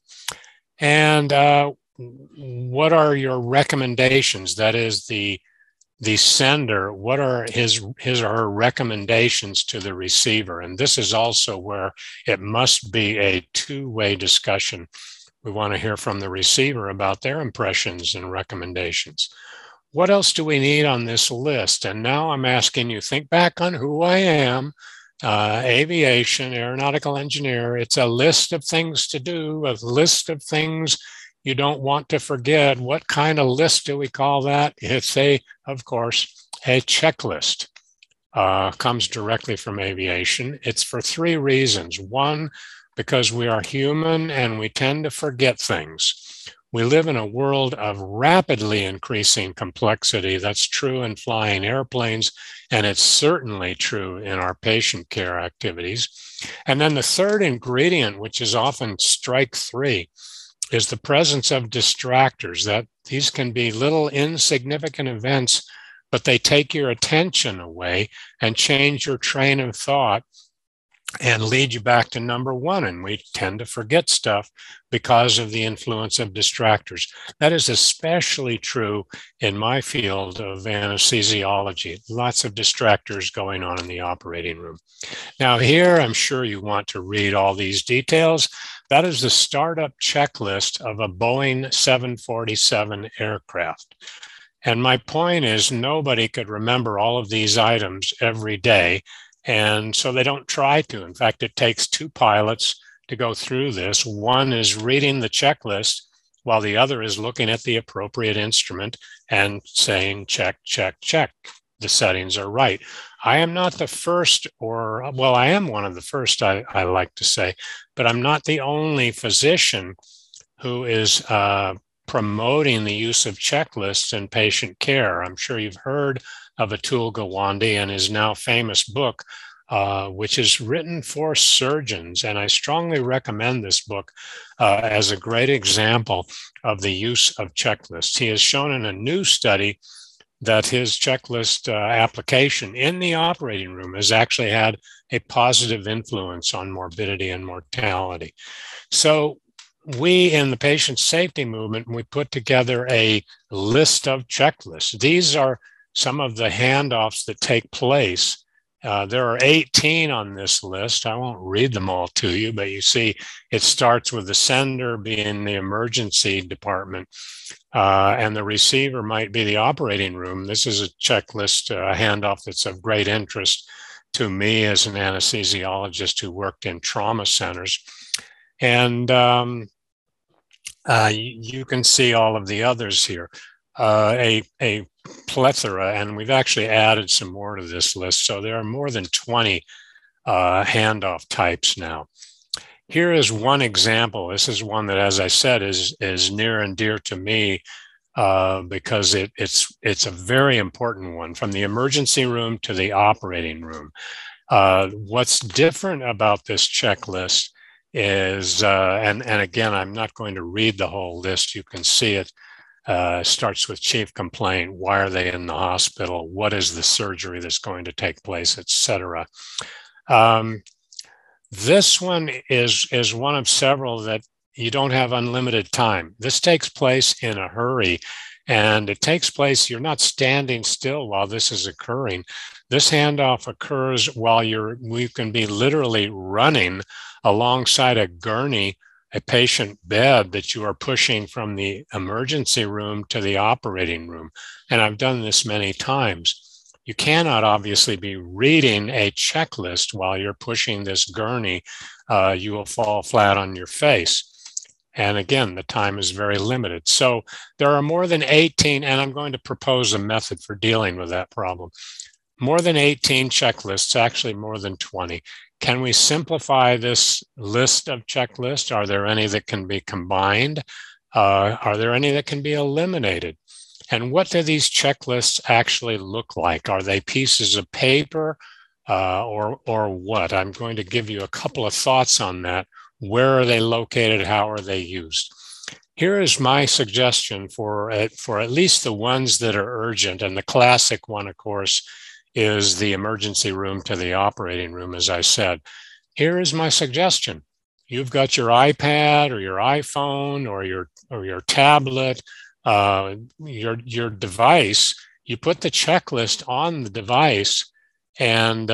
And what are your recommendations? That is the sender, what are his or her recommendations to the receiver? And this is also where it must be a two-way discussion. We want to hear from the receiver about their impressions and recommendations. What else do we need on this list? And now I'm asking you, think back on who I am, aviation, aeronautical engineer. It's a list of things to do, a list of things you don't want to forget. What kind of list do we call that? It's of course, a checklist. Comes directly from aviation. It's for three reasons. One, because we are human and we tend to forget things. We live in a world of rapidly increasing complexity. That's true in flying airplanes, and it's certainly true in our patient care activities. And then the third ingredient, which is often strike three, is the presence of distractors. That these can be little insignificant events, but they take your attention away and change your train of thought and lead you back to number one. And we tend to forget stuff because of the influence of distractors. That is especially true in my field of anesthesiology. Lots of distractors going on in the operating room. Now here, I'm sure you want to read all these details. That is the startup checklist of a Boeing 747 aircraft. And my point is, nobody could remember all of these items every day. And so they don't try to. In fact, it takes two pilots to go through this. One is reading the checklist while the other is looking at the appropriate instrument and saying, check, check, check. The settings are right. I am not the first, well, I am one of the first, I like to say, but I'm not the only physician who is promoting the use of checklists in patient care. I'm sure you've heard of Atul Gawande and his now famous book, which is written for surgeons. And I strongly recommend this book as a great example of the use of checklists. He has shown in a new study that his checklist application in the operating room has actually had a positive influence on morbidity and mortality. So we in the patient safety movement, we put together a list of checklists. These are some of the handoffs that take place. There are 18 on this list. I won't read them all to you, but you see it starts with the sender being the emergency department, and the receiver might be the operating room. This is a checklist handoff that's of great interest to me as an anesthesiologist who worked in trauma centers. And you can see all of the others here. A plethora, and we've actually added some more to this list. So there are more than 20 handoff types now. Here is one example. This is one that, as I said, is near and dear to me because it's a very important one, from the emergency room to the operating room. What's different about this checklist is, and again, I'm not going to read the whole list. You can see it. Starts with chief complaint. Why are they in the hospital? What is the surgery that's going to take place, etc. This one is one of several that you don't have unlimited time. This takes place in a hurry, and it takes place, you're not standing still while this is occurring. This handoff occurs while we can be literally running alongside a gurney, a patient bed that you are pushing from the emergency room to the operating room. And I've done this many times. You cannot obviously be reading a checklist while you're pushing this gurney. You will fall flat on your face. And again, the time is very limited. So there are more than 18, and I'm going to propose a method for dealing with that problem. More than 18 checklists, actually more than 20. Can we simplify this list of checklists? Are there any that can be combined? Are there any that can be eliminated? And what do these checklists actually look like? Are they pieces of paper or what? I'm going to give you a couple of thoughts on that. Where are they located? How are they used? Here is my suggestion for at least the ones that are urgent. And the classic one, of course, is the emergency room to the operating room, as I said. Here is my suggestion. You've got your iPad or your iPhone or your tablet, your device. You put the checklist on the device, and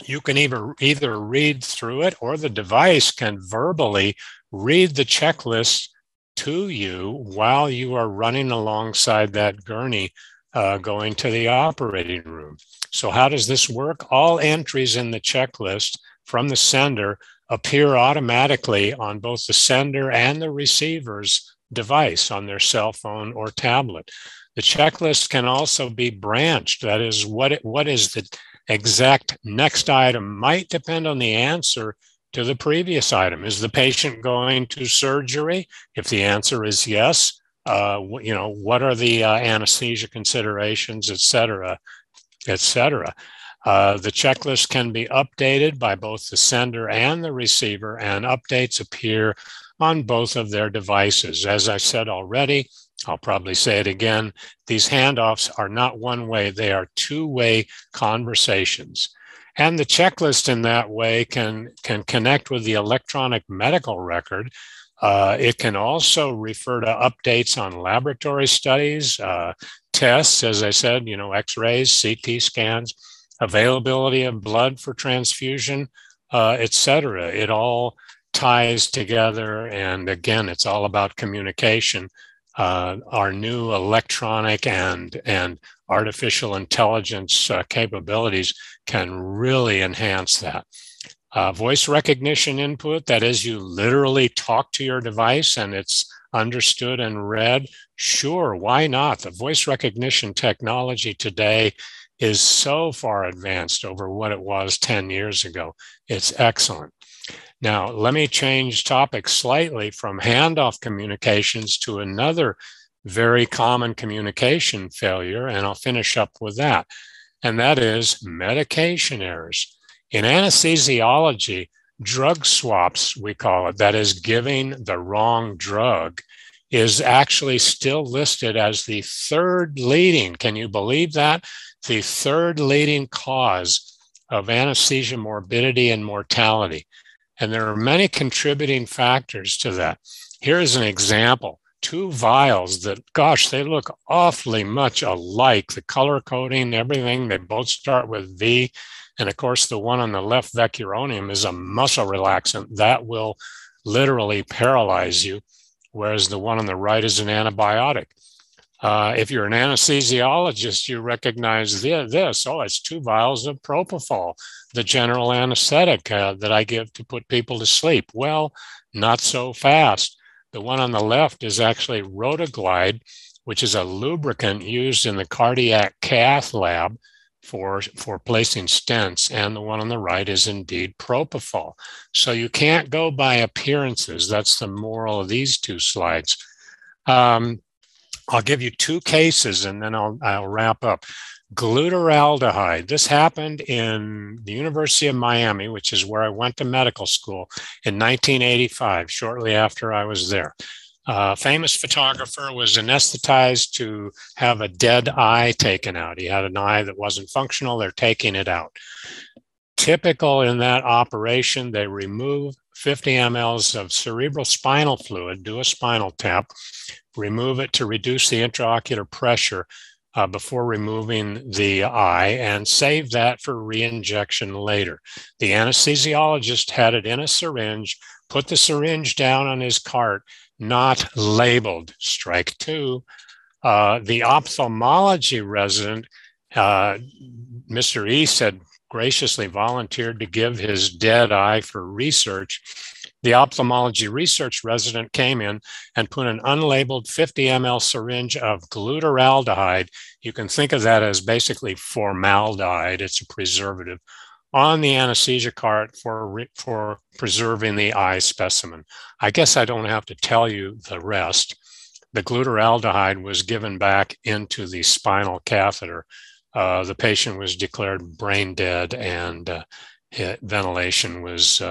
you can either read through it, or the device can verbally read the checklist to you while you are running alongside that gurney going to the operating room. So how does this work? All entries in the checklist from the sender appear automatically on both the sender and the receiver's device on their cell phone or tablet. The checklist can also be branched. That is, what is the exact next item might depend on the answer to the previous item. Is the patient going to surgery? If the answer is yes, what are the anesthesia considerations, et cetera, et cetera. The checklist can be updated by both the sender and the receiver, and updates appear on both of their devices. As I said already, I'll probably say it again, these handoffs are not one-way, they are two-way conversations. And the checklist in that way can connect with the electronic medical record. It can also refer to updates on laboratory studies, tests, as I said, X-rays, CT scans, availability of blood for transfusion, et cetera. It all ties together. And again, it's all about communication. Our new electronic and artificial intelligence capabilities can really enhance that. Voice recognition input, that is, you literally talk to your device and it's understood and read. Sure, why not? The voice recognition technology today is so far advanced over what it was 10 years ago. It's excellent. Now, let me change topics slightly from handoff communications to another very common communication failure, and I'll finish up with that. And that is medication errors. In anesthesiology, drug swaps, we call it, that is giving the wrong drug, is actually still listed as the third leading, can you believe that? The third leading cause of anesthesia morbidity and mortality. And there are many contributing factors to that. Here is an example. 2 vials that, gosh, they look awfully much alike. The color coding, everything, they both start with V. And of course, the one on the left, vecuronium, is a muscle relaxant that will literally paralyze you, whereas the one on the right is an antibiotic. If you're an anesthesiologist, you recognize this. Oh, it's 2 vials of propofol, the general anesthetic that I give to put people to sleep. Well, not so fast. The one on the left is actually Rotaglide, which is a lubricant used in the cardiac cath lab for placing stents. And the one on the right is indeed propofol. So you can't go by appearances. That's the moral of these 2 slides. I'll give you 2 cases and then I'll wrap up. Glutaraldehyde. This happened in the University of Miami, which is where I went to medical school in 1985, shortly after I was there. A famous photographer was anesthetized to have a dead eye taken out. He had an eye that wasn't functional. They're taking it out. Typical in that operation, they remove 50 mLs of cerebral spinal fluid, do a spinal tap, remove it to reduce the intraocular pressure, before removing the eye and save that for re-injection later. The anesthesiologist had it in a syringe, put the syringe down on his cart, not labeled. Strike two. The ophthalmology resident, Mr. East, had graciously volunteered to give his dead eye for research. The ophthalmology research resident came in and put an unlabeled 50 ml syringe of glutaraldehyde. You can think of that as basically formaldehyde. It's a preservative on the anesthesia cart for preserving the eye specimen. I guess I don't have to tell you the rest. The glutaraldehyde was given back into the spinal catheter. The patient was declared brain dead, and ventilation was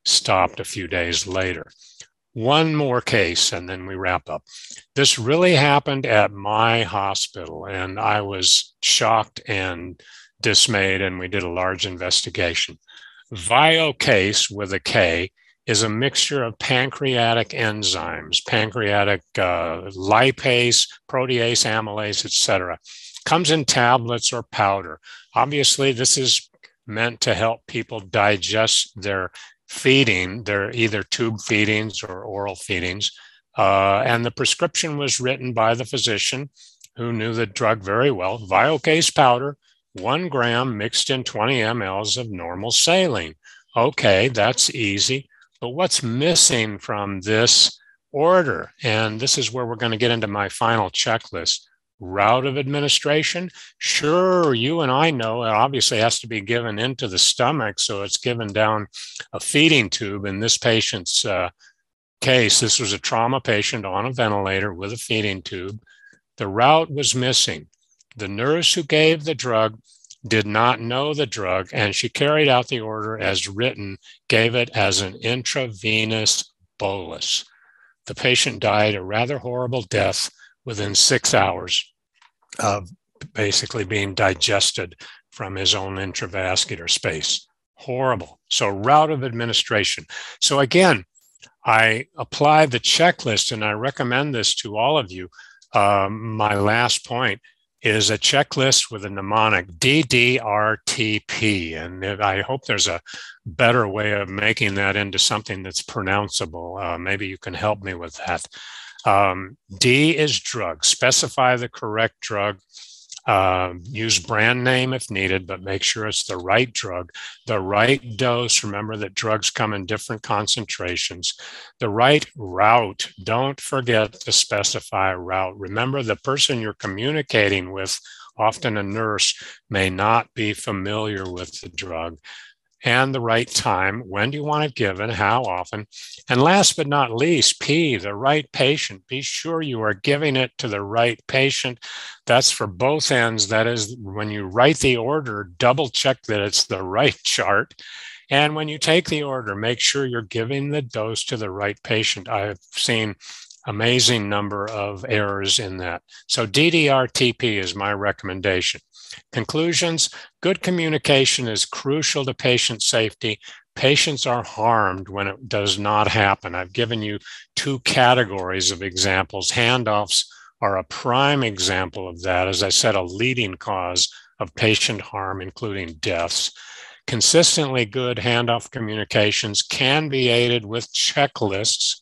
stopped a few days later. One more case, and then we wrap up. This really happened at my hospital, and I was shocked and dismayed, and we did a large investigation. Viocase, with a K, is a mixture of pancreatic enzymes, pancreatic lipase, protease, amylase, etc. Comes in tablets or powder. Obviously, this is meant to help people digest their feeding. They're either tube feedings or oral feedings. And the prescription was written by the physician who knew the drug very well. Viocase powder, 1 gram mixed in 20 mLs of normal saline. Okay, that's easy. But what's missing from this order? And this is where we're going to get into my final checklist. Route of administration. Sure, you and I know it obviously has to be given into the stomach, so it's given down a feeding tube. In this patient's case, this was a trauma patient on a ventilator with a feeding tube. The route was missing. The nurse who gave the drug did not know the drug, and she carried out the order as written, gave it as an intravenous bolus. The patient died a rather horrible death within 6 hours of basically being digested from his own intravascular space. Horrible. So route of administration. So again, I applied the checklist, and I recommend this to all of you. My last point is a checklist with a mnemonic, DDRTP. And I hope there's a better way of making that into something that's pronounceable. Maybe you can help me with that. D is drug. Specify the correct drug. Use brand name if needed, but make sure it's the right drug, the right dose. Remember that drugs come in different concentrations. The right route. Don't forget to specify route. Remember, the person you're communicating with, often a nurse, may not be familiar with the drug. And the right time. When do you want it given? How often? And last but not least, P, the right patient. Be sure you are giving it to the right patient. That's for both ends. That is, when you write the order, double check that it's the right chart. And when you take the order, make sure you're giving the dose to the right patient. I've seen amazing number of errors in that. So DDRTP is my recommendation. Conclusions: good communication is crucial to patient safety. Patients are harmed when it does not happen. I've given you 2 categories of examples. Handoffs are a prime example of that. As I said, a leading cause of patient harm, including deaths. Consistently good handoff communications can be aided with checklists.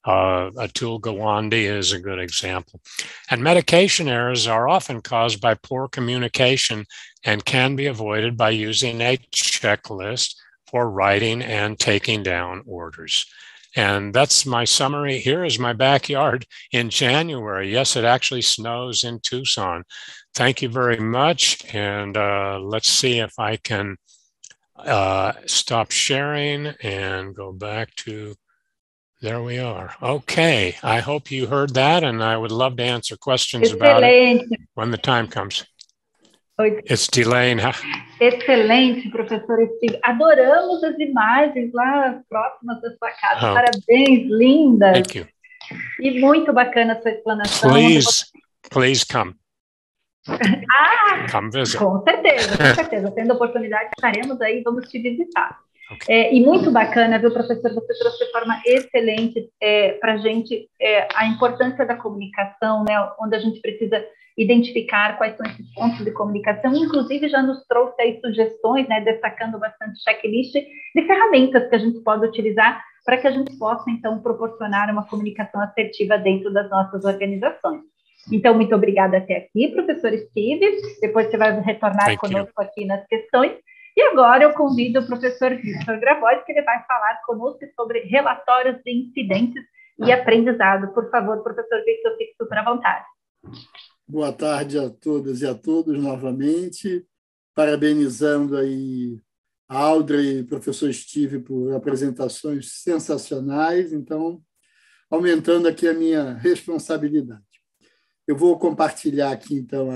Atul Gawande is a good example. And medication errors are often caused by poor communication and can be avoided by using a checklist for writing and taking down orders. And that's my summary. Here is my backyard in January. Yes, it actually snows in Tucson. Thank you very much. And let's see if I can stop sharing and go back to... There we are. Okay. I hope you heard that, and I would love to answer questions about it when the time comes. It's delaying. Excelente, professor Steve. Adoramos as imagens lá próximas da sua casa. Parabéns, lindas. Thank you. E muito bacana a sua explanação. Please come. Come visit. Com certeza. Tendo oportunidade, estaremos aí, vamos te visitar. Okay. E muito bacana, viu, professor? Você trouxe de forma excelente para a gente a importância da comunicação, né? Onde a gente precisa identificar quais são esses pontos de comunicação, inclusive já nos trouxe aí sugestões, né, destacando bastante checklist de ferramentas que a gente pode utilizar para que a gente possa, então, proporcionar uma comunicação assertiva dentro das nossas organizações. Então, muito obrigada até aqui, professor Steve. Depois você vai retornar conosco aqui nas questões. E agora eu convido o professor Victor Grabois, que ele vai falar conosco sobre relatórios de incidentes e aprendizado. Por favor, professor Victor, fique super à vontade. Boa tarde a todas e a todos novamente. Parabenizando aí a Audrey e o professor Steve por apresentações sensacionais. Então, aumentando aqui a minha responsabilidade. Eu vou compartilhar aqui, então,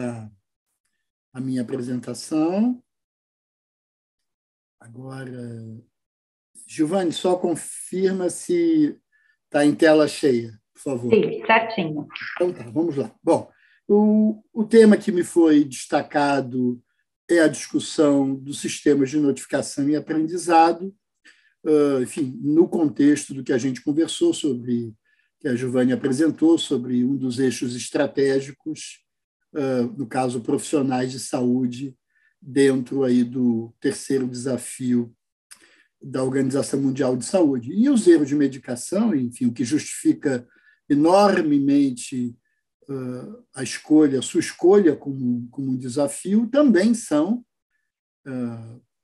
a minha apresentação. Agora, Giovanni, só confirma se está em tela cheia, por favor. Sim, certinho. Então tá, vamos lá. Bom, o tema que me foi destacado é a discussão dos sistemas de notificação e aprendizado, enfim, no contexto do que a gente conversou sobre, que a Giovanni apresentou, sobre um dos eixos estratégicos, no caso, profissionais de saúde, dentro aí do terceiro desafio da Organização Mundial de Saúde. E os erros de medicação, enfim, o que justifica enormemente a sua escolha como um desafio, também são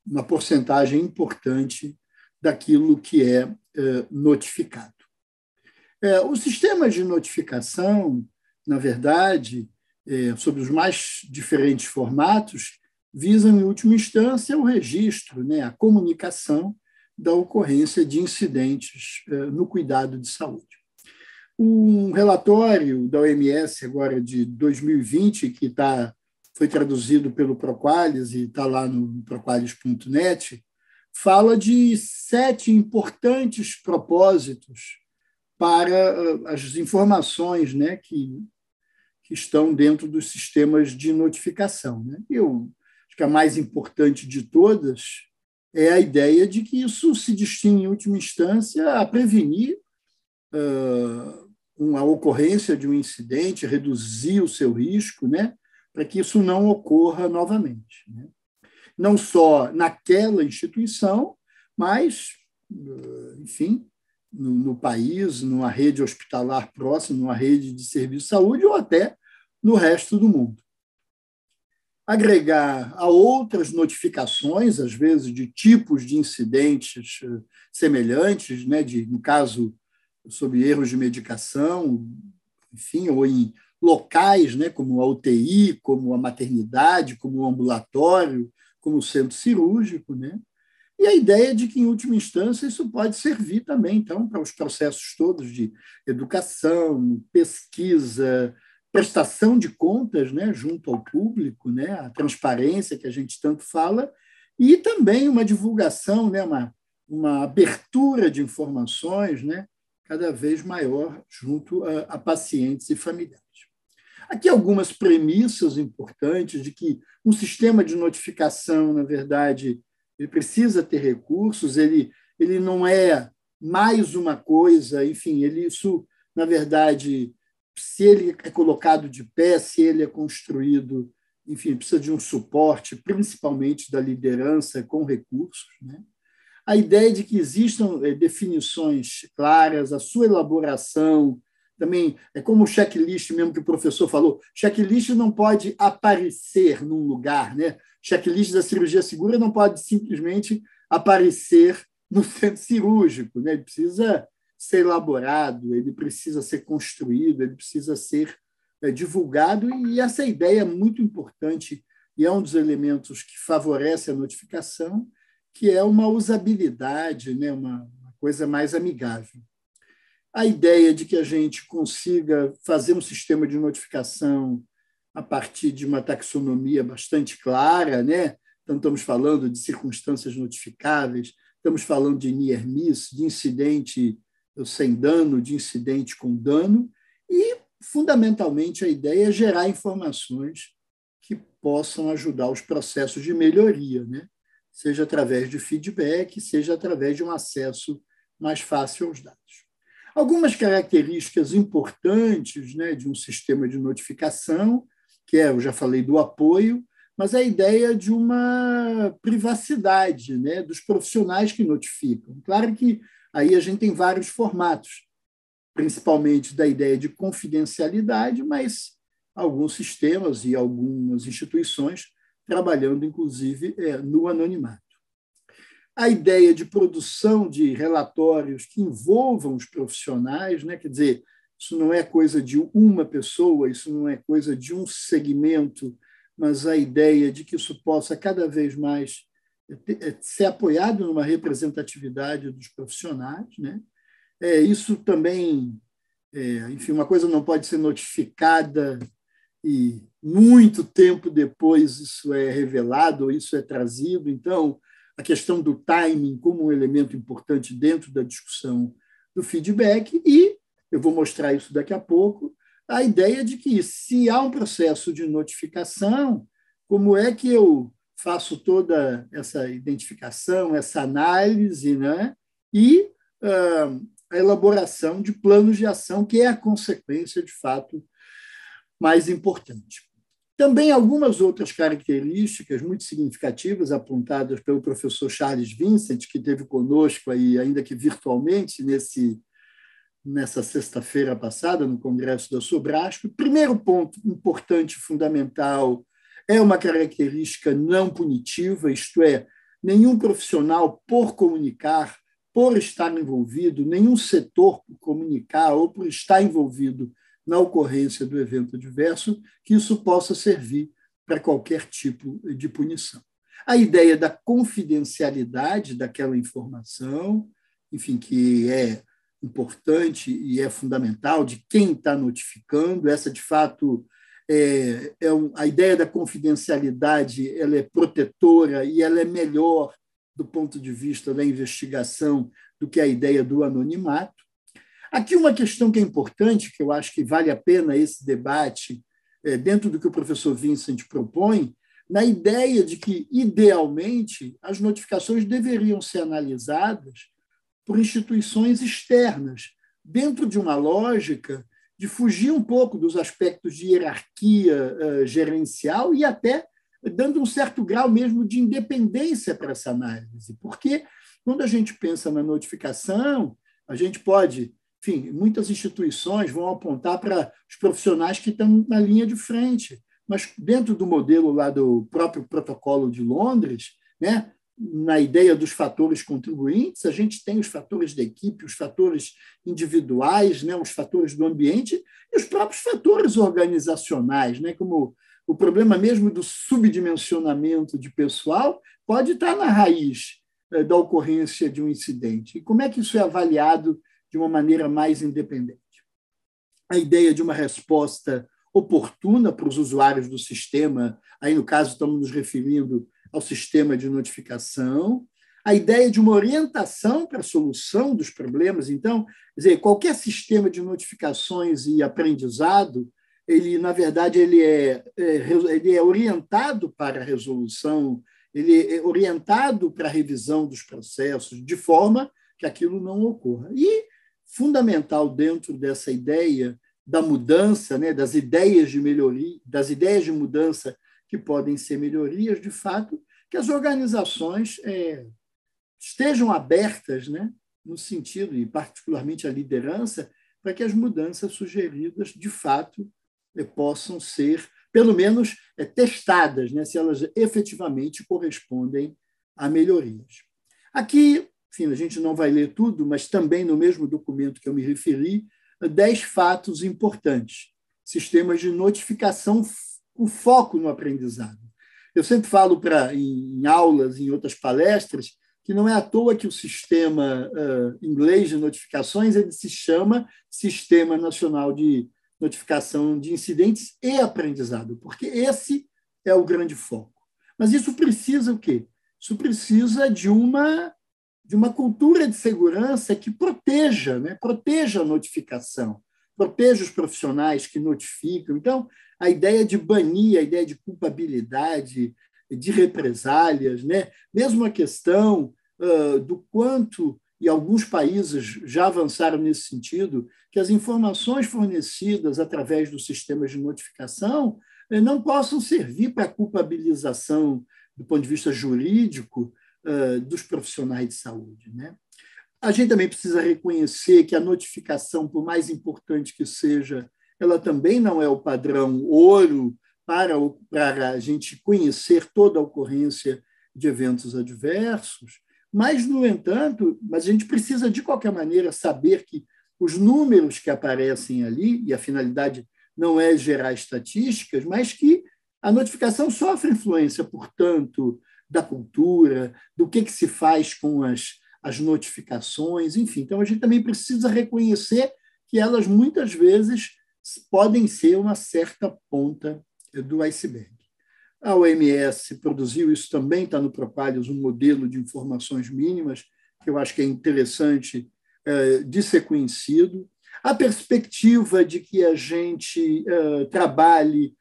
uma porcentagem importante daquilo que é notificado. Os sistemas de notificação, na verdade, sob os mais diferentes formatos, visam, em última instância, o registro, né, a comunicação da ocorrência de incidentes no cuidado de saúde. Um relatório da OMS, agora de 2020, que foi traduzido pelo Proqualis e está lá no proqualis.net, fala de 7 importantes propósitos para as informações, né, que estão dentro dos sistemas de notificação, né? Eu acho que a mais importante de todas é a ideia de que isso se destina, em última instância, a prevenir a ocorrência de um incidente, reduzir o seu risco, né, para que isso não ocorra novamente, né? Não só naquela instituição, mas, enfim, no país, numa rede hospitalar próxima, numa rede de serviço de saúde ou até no resto do mundo. Agregar a outras notificações, às vezes, de tipos de incidentes semelhantes, né, no caso, sobre erros de medicação, enfim, ou em locais, né, como a UTI, como a maternidade, como o ambulatório, como o centro cirúrgico, né? E a ideia de que, em última instância, isso pode servir também, então, para os processos todos de educação, pesquisa, prestação de contas, né, junto ao público, né, a transparência que a gente tanto fala, e também uma divulgação, né, uma abertura de informações, né, cada vez maior junto a pacientes e familiares. Aqui algumas premissas importantes de que um sistema de notificação, na verdade, ele precisa ter recursos, ele não é mais uma coisa, enfim, isso, na verdade, se ele é colocado de pé, se ele é construído, enfim, precisa de um suporte, principalmente da liderança com recursos, né? A ideia de que existam definições claras, a sua elaboração, também é como o checklist mesmo que o professor falou, checklist não pode aparecer num lugar, né? Checklist da cirurgia segura não pode simplesmente aparecer no centro cirúrgico, né? Ele precisa ser elaborado, ele precisa ser construído, ele precisa ser divulgado, e essa ideia é muito importante e é um dos elementos que favorece a notificação, que é uma usabilidade, né? Uma coisa mais amigável. A ideia de que a gente consiga fazer um sistema de notificação a partir de uma taxonomia bastante clara, né? Então, estamos falando de circunstâncias notificáveis, estamos falando de near miss, de incidente sem dano, de incidente com dano, e, fundamentalmente, a ideia é gerar informações que possam ajudar os processos de melhoria, né? Seja através de feedback, seja através de um acesso mais fácil aos dados. Algumas características importantes, né, de um sistema de notificação que eu já falei do apoio, mas a ideia de uma privacidade, né, dos profissionais que notificam. Claro que aí a gente tem vários formatos, principalmente da ideia de confidencialidade, mas alguns sistemas e algumas instituições trabalhando, inclusive, no anonimato. A ideia de produção de relatórios que envolvam os profissionais, né? Quer dizer, isso não é coisa de uma pessoa, isso não é coisa de um segmento, mas a ideia de que isso possa cada vez mais ser apoiado numa representatividade dos profissionais, né? Isso também, enfim, uma coisa não pode ser notificada e muito tempo depois isso é revelado, isso é trazido. Então, a questão do timing como um elemento importante dentro da discussão do feedback e, eu vou mostrar isso daqui a pouco, a ideia de que se há um processo de notificação, como é que eu faço toda essa identificação, essa análise, né? E a elaboração de planos de ação, que é a consequência, de fato, mais importante. Também algumas outras características muito significativas apontadas pelo professor Charles Vincent, que esteve conosco, aí, ainda que virtualmente, nessa sexta-feira passada, no Congresso da Sobrasco. O primeiro ponto importante, fundamental, é uma característica não punitiva, isto é, nenhum profissional, por comunicar, por estar envolvido, nenhum setor por comunicar ou por estar envolvido na ocorrência do evento adverso, que isso possa servir para qualquer tipo de punição. A ideia da confidencialidade daquela informação, enfim, que é importante e é fundamental, de quem está notificando, essa, de fato, a ideia da confidencialidade, ela é protetora e ela é melhor do ponto de vista da investigação do que a ideia do anonimato. Aqui uma questão que é importante, que eu acho que vale a pena esse debate, dentro do que o professor Vincent propõe, na ideia de que, idealmente, as notificações deveriam ser analisadas por instituições externas, dentro de uma lógica de fugir um pouco dos aspectos de hierarquia gerencial e até dando um certo grau mesmo de independência para essa análise. Porque, quando a gente pensa na notificação, a gente pode... Enfim, muitas instituições vão apontar para os profissionais que estão na linha de frente, mas dentro do modelo lá do próprio protocolo de Londres, né, na ideia dos fatores contribuintes, a gente tem os fatores da equipe, os fatores individuais, né, os fatores do ambiente e os próprios fatores organizacionais, né, como o problema mesmo do subdimensionamento de pessoal pode estar na raiz da ocorrência de um incidente. E como é que isso é avaliado de uma maneira mais independente? A ideia de uma resposta oportuna para os usuários do sistema, aí no caso estamos nos referindo ao sistema de notificação, a ideia de uma orientação para a solução dos problemas. Então, quer dizer, qualquer sistema de notificações e aprendizado, ele, na verdade, ele é orientado para a resolução, ele é orientado para a revisão dos processos, de forma que aquilo não ocorra. E fundamental dentro dessa ideia da mudança, né, das ideias de melhoria, das ideias de mudança que podem ser melhorias, de fato, que as organizações estejam abertas, né, no sentido, e particularmente a liderança, para que as mudanças sugeridas, de fato, possam ser, pelo menos, testadas, né, se elas efetivamente correspondem a melhorias. Aqui, enfim, a gente não vai ler tudo, mas também no mesmo documento que eu me referi, 10 fatos importantes, sistemas de notificação, o foco no aprendizado. Eu sempre falo em aulas, em outras palestras, que não é à toa que o sistema inglês de notificações ele se chama Sistema Nacional de Notificação de Incidentes e Aprendizado, porque esse é o grande foco. Mas isso precisa o quê? Isso precisa de uma cultura de segurança que proteja, né? Proteja a notificação, proteja os profissionais que notificam. Então, a ideia de banir, a ideia de culpabilidade, de represálias, né? Mesmo a questão do quanto, e alguns países já avançaram nesse sentido, que as informações fornecidas através dos sistemas de notificação não possam servir para a culpabilização, do ponto de vista jurídico, dos profissionais de saúde, né? A gente também precisa reconhecer que a notificação, por mais importante que seja, ela também não é o padrão ouro para a gente conhecer toda a ocorrência de eventos adversos, mas, no entanto, a gente precisa, de qualquer maneira, saber que os números que aparecem ali, e a finalidade não é gerar estatísticas, mas que a notificação sofre influência, portanto, da cultura, do que se faz com as notificações, enfim. Então, a gente também precisa reconhecer que elas, muitas vezes, podem ser uma certa ponta do iceberg. A OMS produziu, isso também está no Propalios, um modelo de informações mínimas, que eu acho que é interessante de ser conhecido. A perspectiva de que a gente trabalhe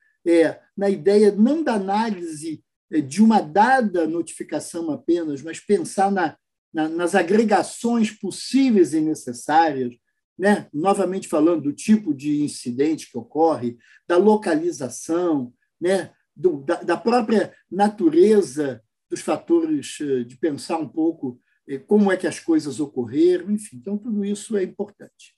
na ideia não da análise de uma dada notificação apenas, mas pensar nas agregações possíveis e necessárias, né? Novamente falando do tipo de incidente que ocorre, da localização, né? Da própria natureza dos fatores, de pensar um pouco como é que as coisas ocorreram, enfim. Então, tudo isso é importante.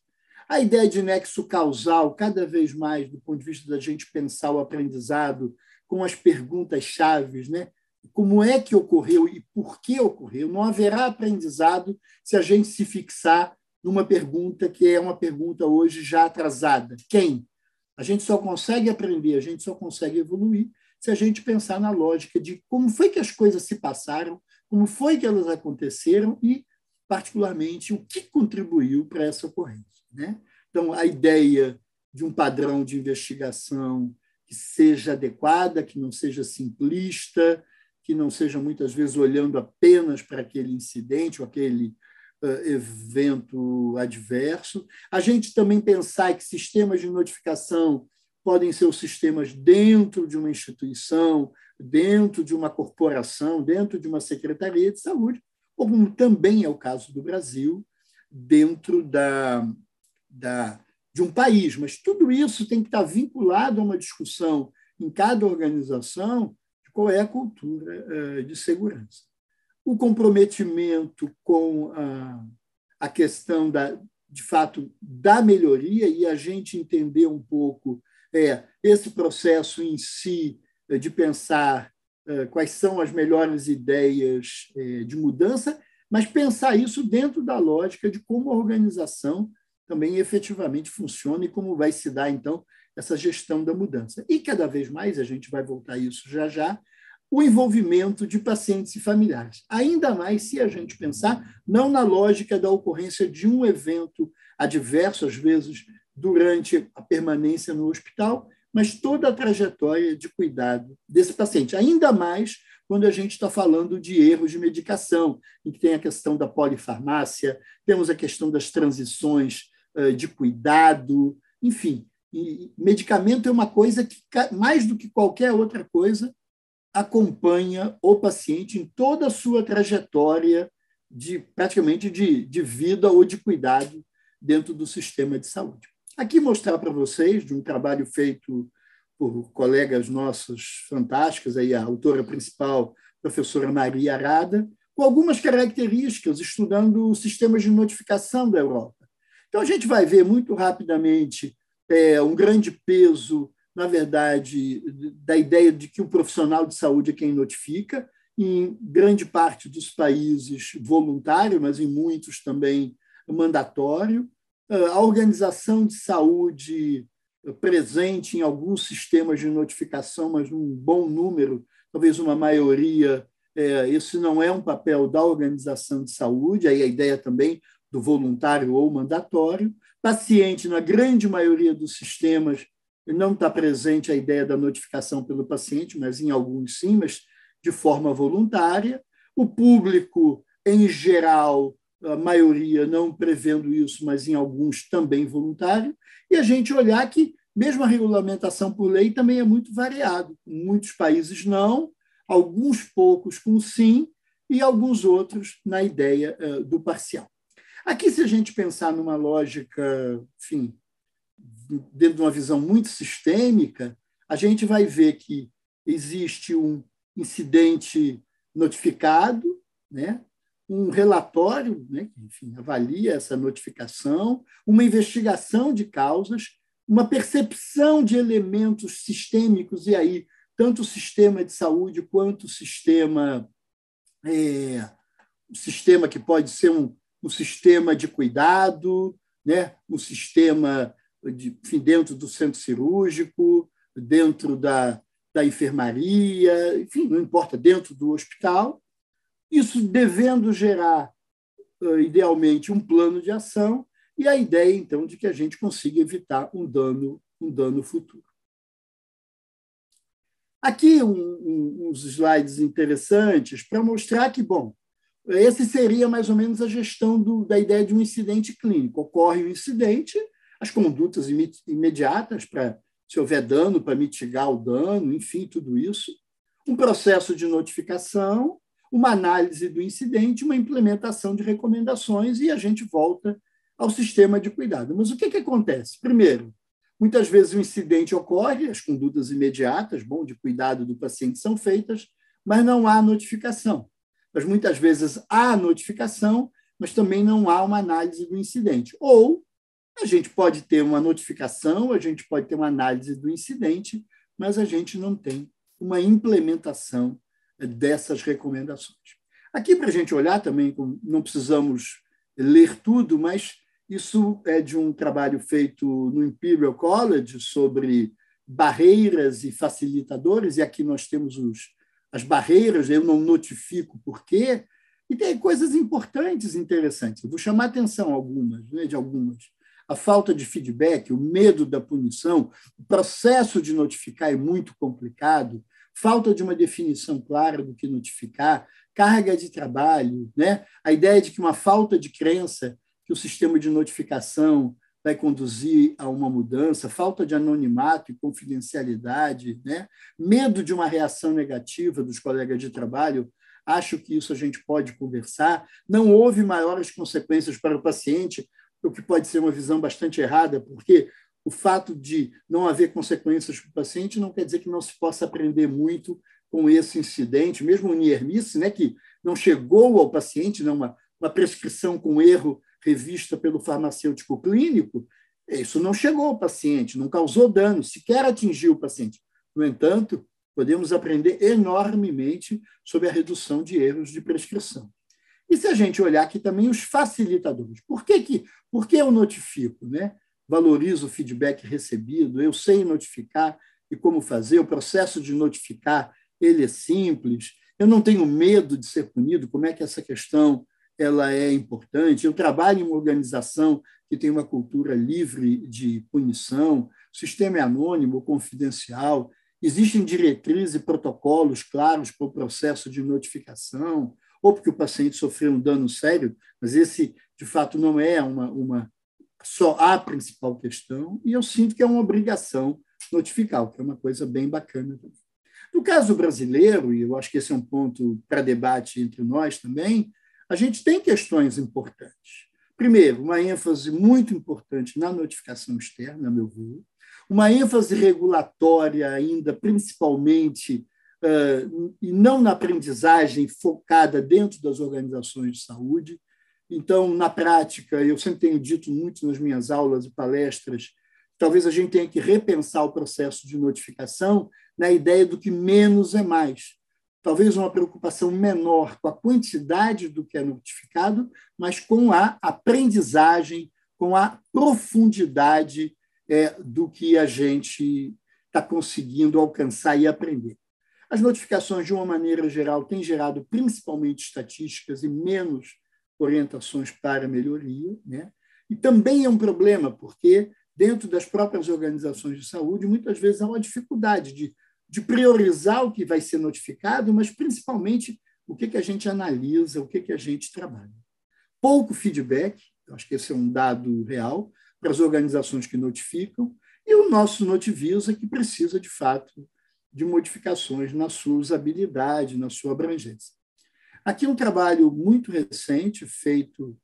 A ideia de nexo causal, cada vez mais, do ponto de vista da gente pensar o aprendizado com as perguntas-chave, né? Como é que ocorreu e por que ocorreu? Não haverá aprendizado se a gente se fixar numa pergunta que é uma pergunta hoje já atrasada. Quem? A gente só consegue aprender, a gente só consegue evoluir se a gente pensar na lógica de como foi que as coisas se passaram, como foi que elas aconteceram e, particularmente, o que contribuiu para essa ocorrência, né? Então, a ideia de um padrão de investigação que seja adequada, que não seja simplista, que não seja, muitas vezes, olhando apenas para aquele incidente ou aquele evento adverso. A gente também pensar que sistemas de notificação podem ser os sistemas dentro de uma instituição, dentro de uma corporação, dentro de uma secretaria de saúde, como também é o caso do Brasil, dentro de um país. Mas tudo isso tem que estar vinculado a uma discussão em cada organização de qual é a cultura de segurança. O comprometimento com a questão, de fato, da melhoria e a gente entender um pouco esse processo em si de pensar quais são as melhores ideias de mudança, mas pensar isso dentro da lógica de como a organização também efetivamente funciona e como vai se dar, então, essa gestão da mudança. E, cada vez mais, a gente vai voltar a isso já já, o envolvimento de pacientes e familiares. Ainda mais se a gente pensar não na lógica da ocorrência de um evento adverso, às vezes, durante a permanência no hospital, mas toda a trajetória de cuidado desse paciente. Ainda mais quando a gente está falando de erros de medicação, em que tem a questão da polifarmácia, temos a questão das transições de cuidado, enfim. E medicamento é uma coisa que, mais do que qualquer outra coisa, acompanha o paciente em toda a sua trajetória praticamente de vida ou de cuidado dentro do sistema de saúde. Aqui mostrar para vocês de um trabalho feito por colegas nossos fantásticas, aí a autora principal, professora Maria Arada, com algumas características, estudando os sistemas de notificação da Europa. Então, a gente vai ver muito rapidamente um grande peso, na verdade, da ideia de que o profissional de saúde é quem notifica, em grande parte dos países voluntário, mas em muitos também mandatório. A organização de saúde presente em alguns sistemas de notificação, mas num bom número, talvez uma maioria, esse não é um papel da organização de saúde, aí a ideia também do voluntário ou mandatório. Paciente, na grande maioria dos sistemas, não está presente a ideia da notificação pelo paciente, mas em alguns sim, mas de forma voluntária. O público, em geral, a maioria não prevendo isso, mas em alguns também voluntário. E a gente olhar que, mesmo a regulamentação por lei, também é muito variado. Em muitos países não, alguns poucos com sim, e alguns outros na ideia do parcial. Aqui, se a gente pensar numa lógica, enfim, dentro de uma visão muito sistêmica, a gente vai ver que existe um incidente notificado, né? Um relatório, né, que, enfim, avalia essa notificação, uma investigação de causas, uma percepção de elementos sistêmicos, e aí tanto o sistema de saúde quanto o sistema que pode ser um sistema de cuidado, né, um sistema enfim, dentro do centro cirúrgico, dentro da enfermaria, enfim, não importa, dentro do hospital, isso devendo gerar, idealmente, um plano de ação e a ideia, então, de que a gente consiga evitar um dano futuro. Aqui uns slides interessantes para mostrar que, bom, esse seria mais ou menos a gestão da ideia de um incidente clínico. Ocorre um incidente, as condutas imediatas para, se houver dano, para mitigar o dano, enfim, tudo isso. Um processo de notificação, uma análise do incidente, uma implementação de recomendações e a gente volta ao sistema de cuidado. Mas o que acontece? Primeiro, muitas vezes o incidente ocorre, as condutas imediatas, de cuidado do paciente são feitas, mas não há notificação. Mas muitas vezes há notificação, mas também não há uma análise do incidente. Ou a gente pode ter uma notificação, a gente pode ter uma análise do incidente, mas a gente não tem uma implementação dessas recomendações. Aqui, para a gente olhar também, não precisamos ler tudo, mas isso é de um trabalho feito no Imperial College sobre barreiras e facilitadores, e aqui nós temos as barreiras, eu não notifico por quê, e tem coisas importantes, interessantes. Eu vou chamar a atenção de algumas. A falta de feedback, o medo da punição, o processo de notificar é muito complicado, falta de uma definição clara do que notificar, carga de trabalho, né? A ideia de que uma falta de crença que o sistema de notificação vai conduzir a uma mudança, falta de anonimato e confidencialidade, né? Medo de uma reação negativa dos colegas de trabalho, acho que isso a gente pode conversar. Não houve maiores consequências para o paciente, o que pode ser uma visão bastante errada, porque o fato de não haver consequências para o paciente não quer dizer que não se possa aprender muito com esse incidente, mesmo o near-miss, né, que não chegou ao paciente, não uma prescrição com erro revista pelo farmacêutico clínico, isso não chegou ao paciente, não causou dano, sequer atingiu o paciente. No entanto, podemos aprender enormemente sobre a redução de erros de prescrição. E se a gente olhar aqui também os facilitadores, por que eu notifico, né? Valorizo o feedback recebido, eu sei notificar e como fazer, o processo de notificar ele é simples, eu não tenho medo de ser punido, como é que essa questão ela é importante, eu trabalho em uma organização que tem uma cultura livre de punição, o sistema é anônimo, confidencial, existem diretrizes e protocolos claros para o processo de notificação, ou porque o paciente sofreu um dano sério, mas esse, de fato, não é só a principal questão, e eu sinto que é uma obrigação notificar, o que é uma coisa bem bacana também. No caso brasileiro, e eu acho que esse é um ponto para debate entre nós também, a gente tem questões importantes. Primeiro, uma ênfase muito importante na notificação externa, a meu ver, uma ênfase regulatória ainda, principalmente, e não na aprendizagem focada dentro das organizações de saúde. Então, na prática, eu sempre tenho dito muito nas minhas aulas e palestras, talvez a gente tenha que repensar o processo de notificação na ideia do que menos é mais. Talvez uma preocupação menor com a quantidade do que é notificado, mas com a aprendizagem, com a profundidade do que a gente está conseguindo alcançar e aprender. As notificações, de uma maneira geral, têm gerado principalmente estatísticas e menos orientações para melhoria, né? E também é um problema, porque dentro das próprias organizações de saúde, muitas vezes há uma dificuldade de priorizar o que vai ser notificado, mas principalmente o que a gente analisa, o que a gente trabalha. Pouco feedback, eu acho que esse é um dado real, para as organizações que notificam, e o nosso Notivisa, que precisa, de fato, de modificações na sua usabilidade, na sua abrangência. Aqui um trabalho muito recente, feito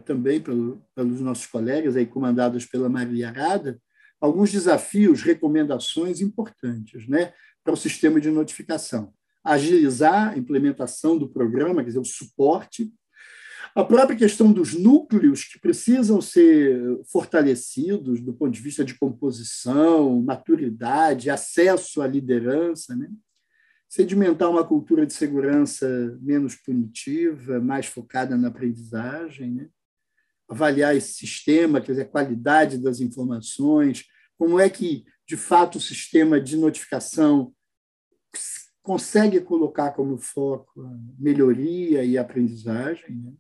também pelos nossos colegas, aí comandados pela Maria Arada, alguns desafios, recomendações importantes, né, para o sistema de notificação. Agilizar a implementação do programa, quer dizer, o suporte. A própria questão dos núcleos que precisam ser fortalecidos do ponto de vista de composição, maturidade, acesso à liderança, né? Sedimentar uma cultura de segurança menos punitiva, mais focada na aprendizagem, né? Avaliar esse sistema, quer dizer, a qualidade das informações, como é que, de fato, o sistema de notificação consegue colocar como foco a melhoria e a aprendizagem, né?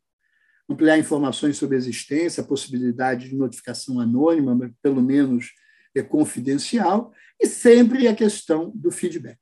Ampliar informações sobre a existência, a possibilidade de notificação anônima, mas pelo menos confidencial, e sempre a questão do feedback.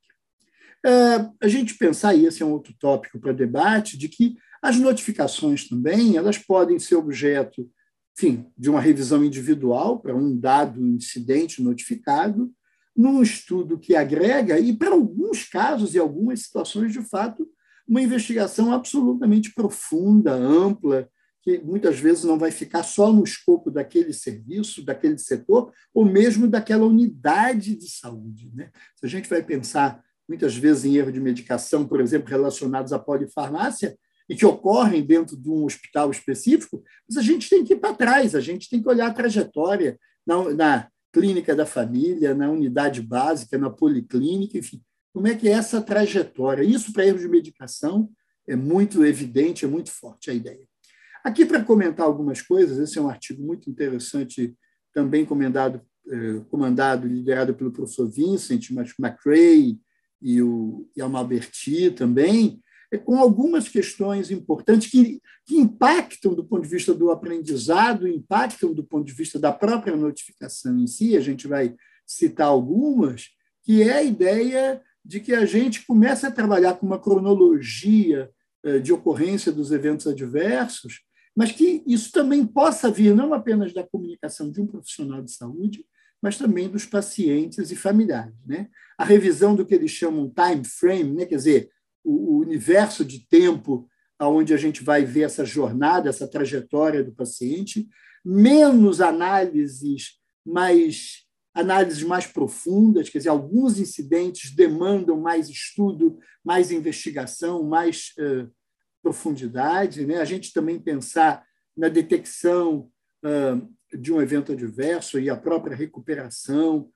A gente pensar, e esse é um outro tópico para debate, de que as notificações também elas podem ser objeto, enfim, de uma revisão individual para um dado incidente notificado, num estudo que agrega, e para alguns casos e algumas situações, de fato, uma investigação absolutamente profunda, ampla, que muitas vezes não vai ficar só no escopo daquele serviço, daquele setor, ou mesmo daquela unidade de saúde, né? Se a gente vai pensar, muitas vezes, em erro de medicação, por exemplo, relacionados à polifarmácia, e que ocorrem dentro de um hospital específico, mas a gente tem que ir para trás, a gente tem que olhar a trajetória na clínica da família, na unidade básica, na policlínica, enfim, como é que é essa trajetória? Isso, para erro de medicação, é muito evidente, é muito forte a ideia. Aqui, para comentar algumas coisas, esse é um artigo muito interessante, também comandado e liderado pelo professor Vincent McRae e a Malberti também, com algumas questões importantes que impactam do ponto de vista do aprendizado, impactam do ponto de vista da própria notificação em si, a gente vai citar algumas, que é a ideia de que a gente comece a trabalhar com uma cronologia de ocorrência dos eventos adversos, mas que isso também possa vir não apenas da comunicação de um profissional de saúde, mas também dos pacientes e familiares, né? A revisão do que eles chamam time frame, né? Quer dizer, o universo de tempo onde a gente vai ver essa jornada, essa trajetória do paciente, menos análises mais profundas, quer dizer, alguns incidentes demandam mais estudo, mais investigação, mais profundidade, né? A gente também pensar na detecção de um evento adverso e a própria recuperação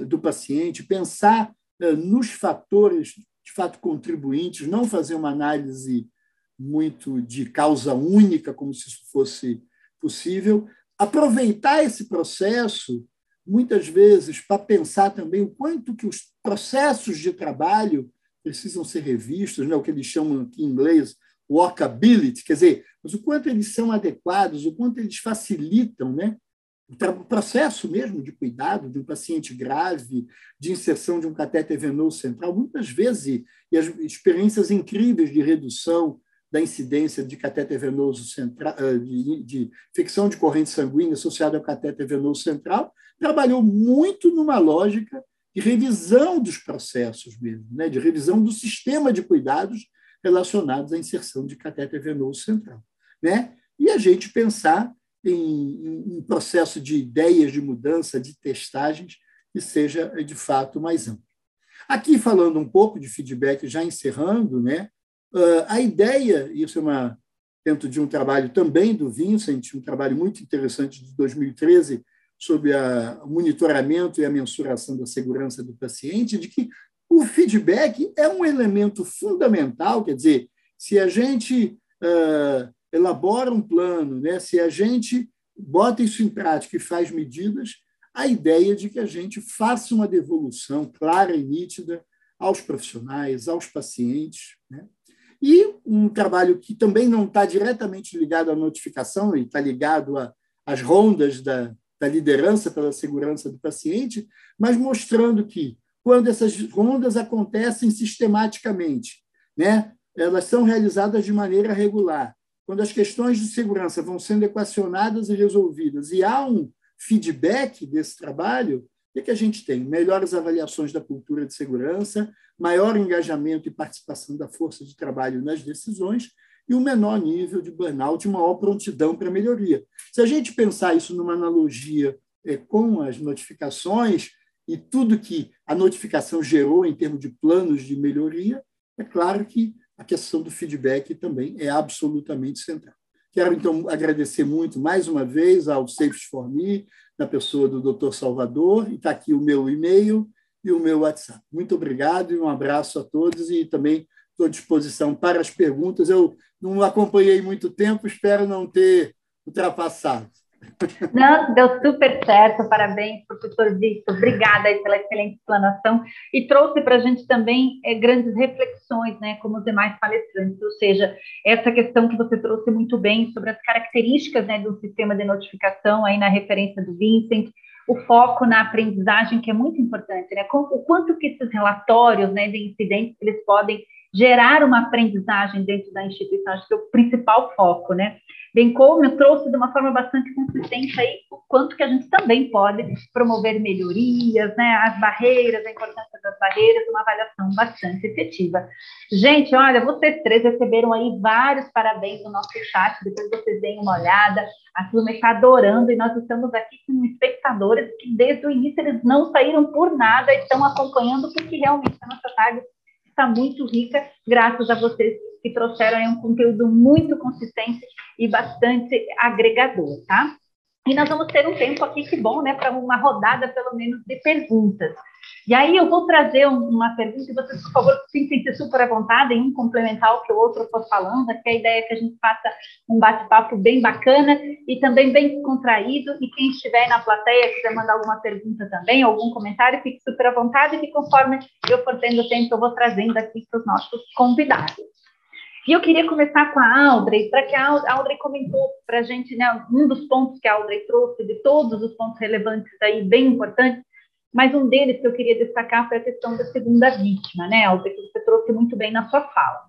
do paciente, pensar nos fatores, de fato, contribuintes, não fazer uma análise muito de causa única, como se isso fosse possível, aproveitar esse processo, muitas vezes, para pensar também o quanto que os processos de trabalho precisam ser revistos, né? O que eles chamam aqui em inglês workability, quer dizer, mas o quanto eles são adequados, o quanto eles facilitam, né, o processo mesmo de cuidado de um paciente grave, de inserção de um catéter venoso central, muitas vezes, e as experiências incríveis de redução da incidência de catéter venoso central, de infecção de corrente sanguínea associada ao catéter venoso central, trabalhou muito numa lógica de revisão dos processos mesmo, né, de revisão do sistema de cuidados relacionados à inserção de catéter venoso central, né? E a gente pensar em um processo de ideias de mudança, de testagens, que seja, de fato, mais amplo. Aqui, falando um pouco de feedback, já encerrando, né? A ideia, isso é dentro de um trabalho também do Vincent, um trabalho muito interessante de 2013, sobre o monitoramento e a mensuração da segurança do paciente, de que o feedback é um elemento fundamental, quer dizer, se a gente elabora um plano, né, se a gente bota isso em prática e faz medidas, a ideia de que a gente faça uma devolução clara e nítida aos profissionais, aos pacientes, né? E um trabalho que também não está diretamente ligado à notificação, e está ligado às rondas da liderança pela segurança do paciente, mas mostrando que, quando essas rondas acontecem sistematicamente, né, elas são realizadas de maneira regular, quando as questões de segurança vão sendo equacionadas e resolvidas, e há um feedback desse trabalho, o que a gente tem? Melhores avaliações da cultura de segurança, maior engajamento e participação da força de trabalho nas decisões e um menor nível de burnout e maior prontidão para melhoria. Se a gente pensar isso numa analogia com as notificações e tudo que a notificação gerou em termos de planos de melhoria, é claro que a questão do feedback também é absolutamente central. Quero, então, agradecer muito, mais uma vez, ao Safety for Me, na pessoa do Dr. Salvador, e está aqui o meu e-mail e o meu WhatsApp. Muito obrigado e um abraço a todos, e também estou à disposição para as perguntas. Eu não acompanhei muito tempo, espero não ter ultrapassado. Não, deu super certo, parabéns, professor Victor, obrigada aí pela excelente explanação, e trouxe para a gente também grandes reflexões, né, como os demais palestrantes, ou seja, essa questão que você trouxe muito bem sobre as características, né, do sistema de notificação, aí na referência do Vincent, o foco na aprendizagem, que é muito importante, né, o quanto que esses relatórios, né, de incidentes, eles podem gerar uma aprendizagem dentro da instituição, acho que é o principal foco, né, bem como eu trouxe de uma forma bastante consistente aí o quanto que a gente também pode promover melhorias, né, as barreiras, a importância das barreiras, uma avaliação bastante efetiva. Gente, olha, vocês três receberam aí vários parabéns no nosso chat, depois vocês deem uma olhada, a turma está adorando, e nós estamos aqui com espectadores que desde o início eles não saíram por nada, estão acompanhando, porque realmente a nossa tarde está muito rica, graças a vocês que trouxeram aí um conteúdo muito consistente e bastante agregador, tá? E nós vamos ter um tempo aqui, que bom, né, para uma rodada, pelo menos, de perguntas. E aí eu vou trazer uma pergunta, e vocês, por favor, sintam-se super à vontade em um complementar o que o outro for falando, que a ideia é que a gente faça um bate-papo bem bacana e também bem descontraído, e quem estiver na plateia, quiser mandar alguma pergunta também, algum comentário, fique super à vontade, que conforme eu for tendo tempo, eu vou trazendo aqui para os nossos convidados. E eu queria começar com a Audrey, para que a Audrey comentou para a gente, né, um dos pontos que a Audrey trouxe, de todos os pontos relevantes aí, bem importantes, mas um deles que eu queria destacar foi a questão da segunda vítima, né, Audrey, que você trouxe muito bem na sua fala.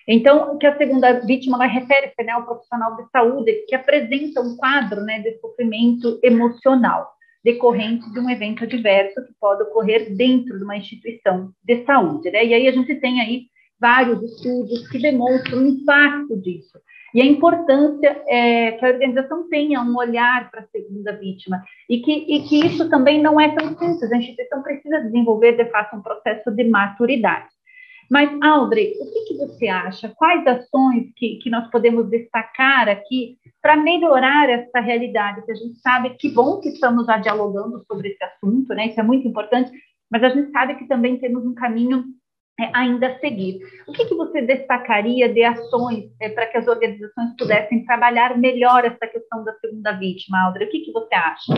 Então, que a segunda vítima, ela refere-se, né, ao profissional de saúde que apresenta um quadro, né, de sofrimento emocional decorrente de um evento adverso que pode ocorrer dentro de uma instituição de saúde, né, e aí a gente tem aí vários estudos que demonstram o impacto disso e a importância que a organização tenha um olhar para a segunda vítima e que isso também não é tão simples, a instituição precisa desenvolver, de fato, um processo de maturidade. Mas, Audrey, o que você acha? Quais ações que nós podemos destacar aqui para melhorar essa realidade? Que a gente sabe, que bom que estamos já dialogando sobre esse assunto, né? Isso é muito importante, mas a gente sabe que também temos um caminho ainda a seguir. O que você destacaria de ações para que as organizações pudessem trabalhar melhor essa questão da segunda vítima, Audrey? O que você acha?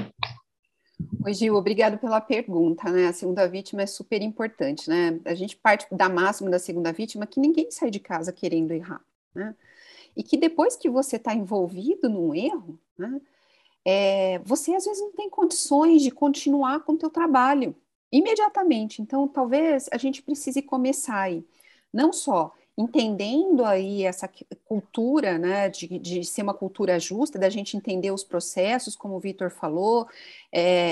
Oi, Gil, obrigado pela pergunta, né? A segunda vítima é super importante, né? A gente parte da máxima da segunda vítima que ninguém sai de casa querendo errar, né? E que depois que você está envolvido num erro, né, você às vezes não tem condições de continuar com o teu trabalho imediatamente. Então, talvez a gente precise começar aí, não só entendendo aí essa cultura, né, de ser uma cultura justa, da gente entender os processos, como o Victor falou,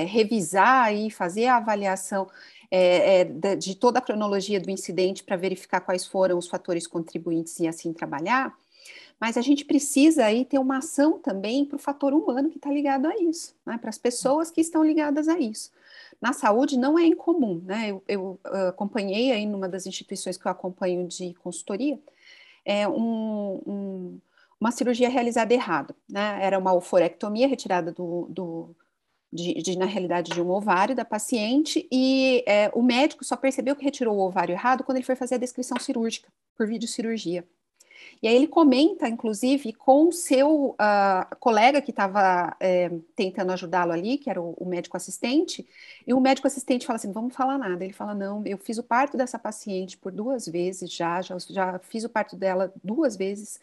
revisar e fazer a avaliação de toda a cronologia do incidente para verificar quais foram os fatores contribuintes e assim trabalhar. Mas a gente precisa aí ter uma ação também para o fator humano que está ligado a isso, né, para as pessoas que estão ligadas a isso. Na saúde não é incomum, né? Eu acompanhei aí numa das instituições que eu acompanho de consultoria, uma cirurgia realizada errado, né? Era uma oforectomia retirada na realidade, de um ovário da paciente, e o médico só percebeu que retirou o ovário errado quando ele foi fazer a descrição cirúrgica, por videocirurgia. E aí ele comenta, inclusive, com o seu colega que estava tentando ajudá-lo ali, que era o médico assistente, e o médico assistente fala assim, não vamos falar nada. Ele fala, não, eu fiz o parto dessa paciente por 2 vezes já fiz o parto dela 2 vezes,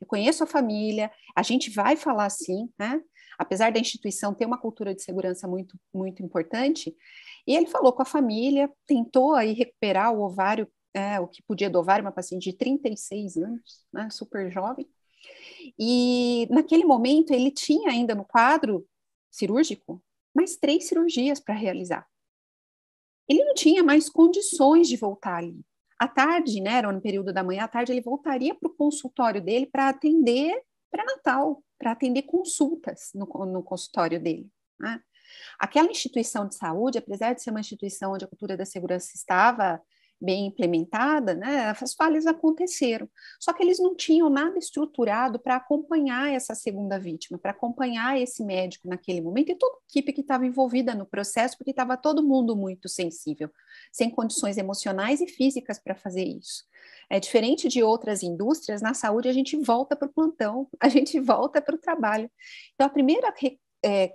eu conheço a família, a gente vai falar assim, né? Apesar da instituição ter uma cultura de segurança muito, muito importante, e ele falou com a família, tentou aí recuperar o ovário, o que podia do ovário, uma paciente de 36 anos, né, super jovem, e naquele momento ele tinha ainda no quadro cirúrgico mais 3 cirurgias para realizar. Ele não tinha mais condições de voltar ali. À tarde, né, era no período da manhã, à tarde ele voltaria para o consultório dele para atender pré-natal, para atender consultas no consultório dele, né? Aquela instituição de saúde, apesar de ser uma instituição onde a cultura da segurança estava bem implementada, né, as falhas aconteceram. Só que eles não tinham nada estruturado para acompanhar essa segunda vítima, para acompanhar esse médico naquele momento e toda a equipe que estava envolvida no processo, porque estava todo mundo muito sensível, sem condições emocionais e físicas para fazer isso. É diferente de outras indústrias, na saúde a gente volta para o plantão, a gente volta para o trabalho. Então, a primeira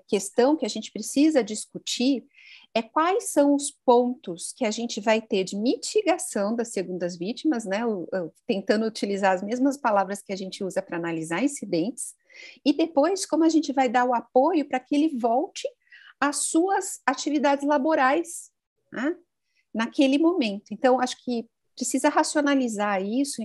questão que a gente precisa discutir é quais são os pontos que a gente vai ter de mitigação das segundas vítimas, né? Tentando utilizar as mesmas palavras que a gente usa para analisar incidentes, e depois como a gente vai dar o apoio para que ele volte às suas atividades laborais, né? Naquele momento. Então, acho que precisa racionalizar isso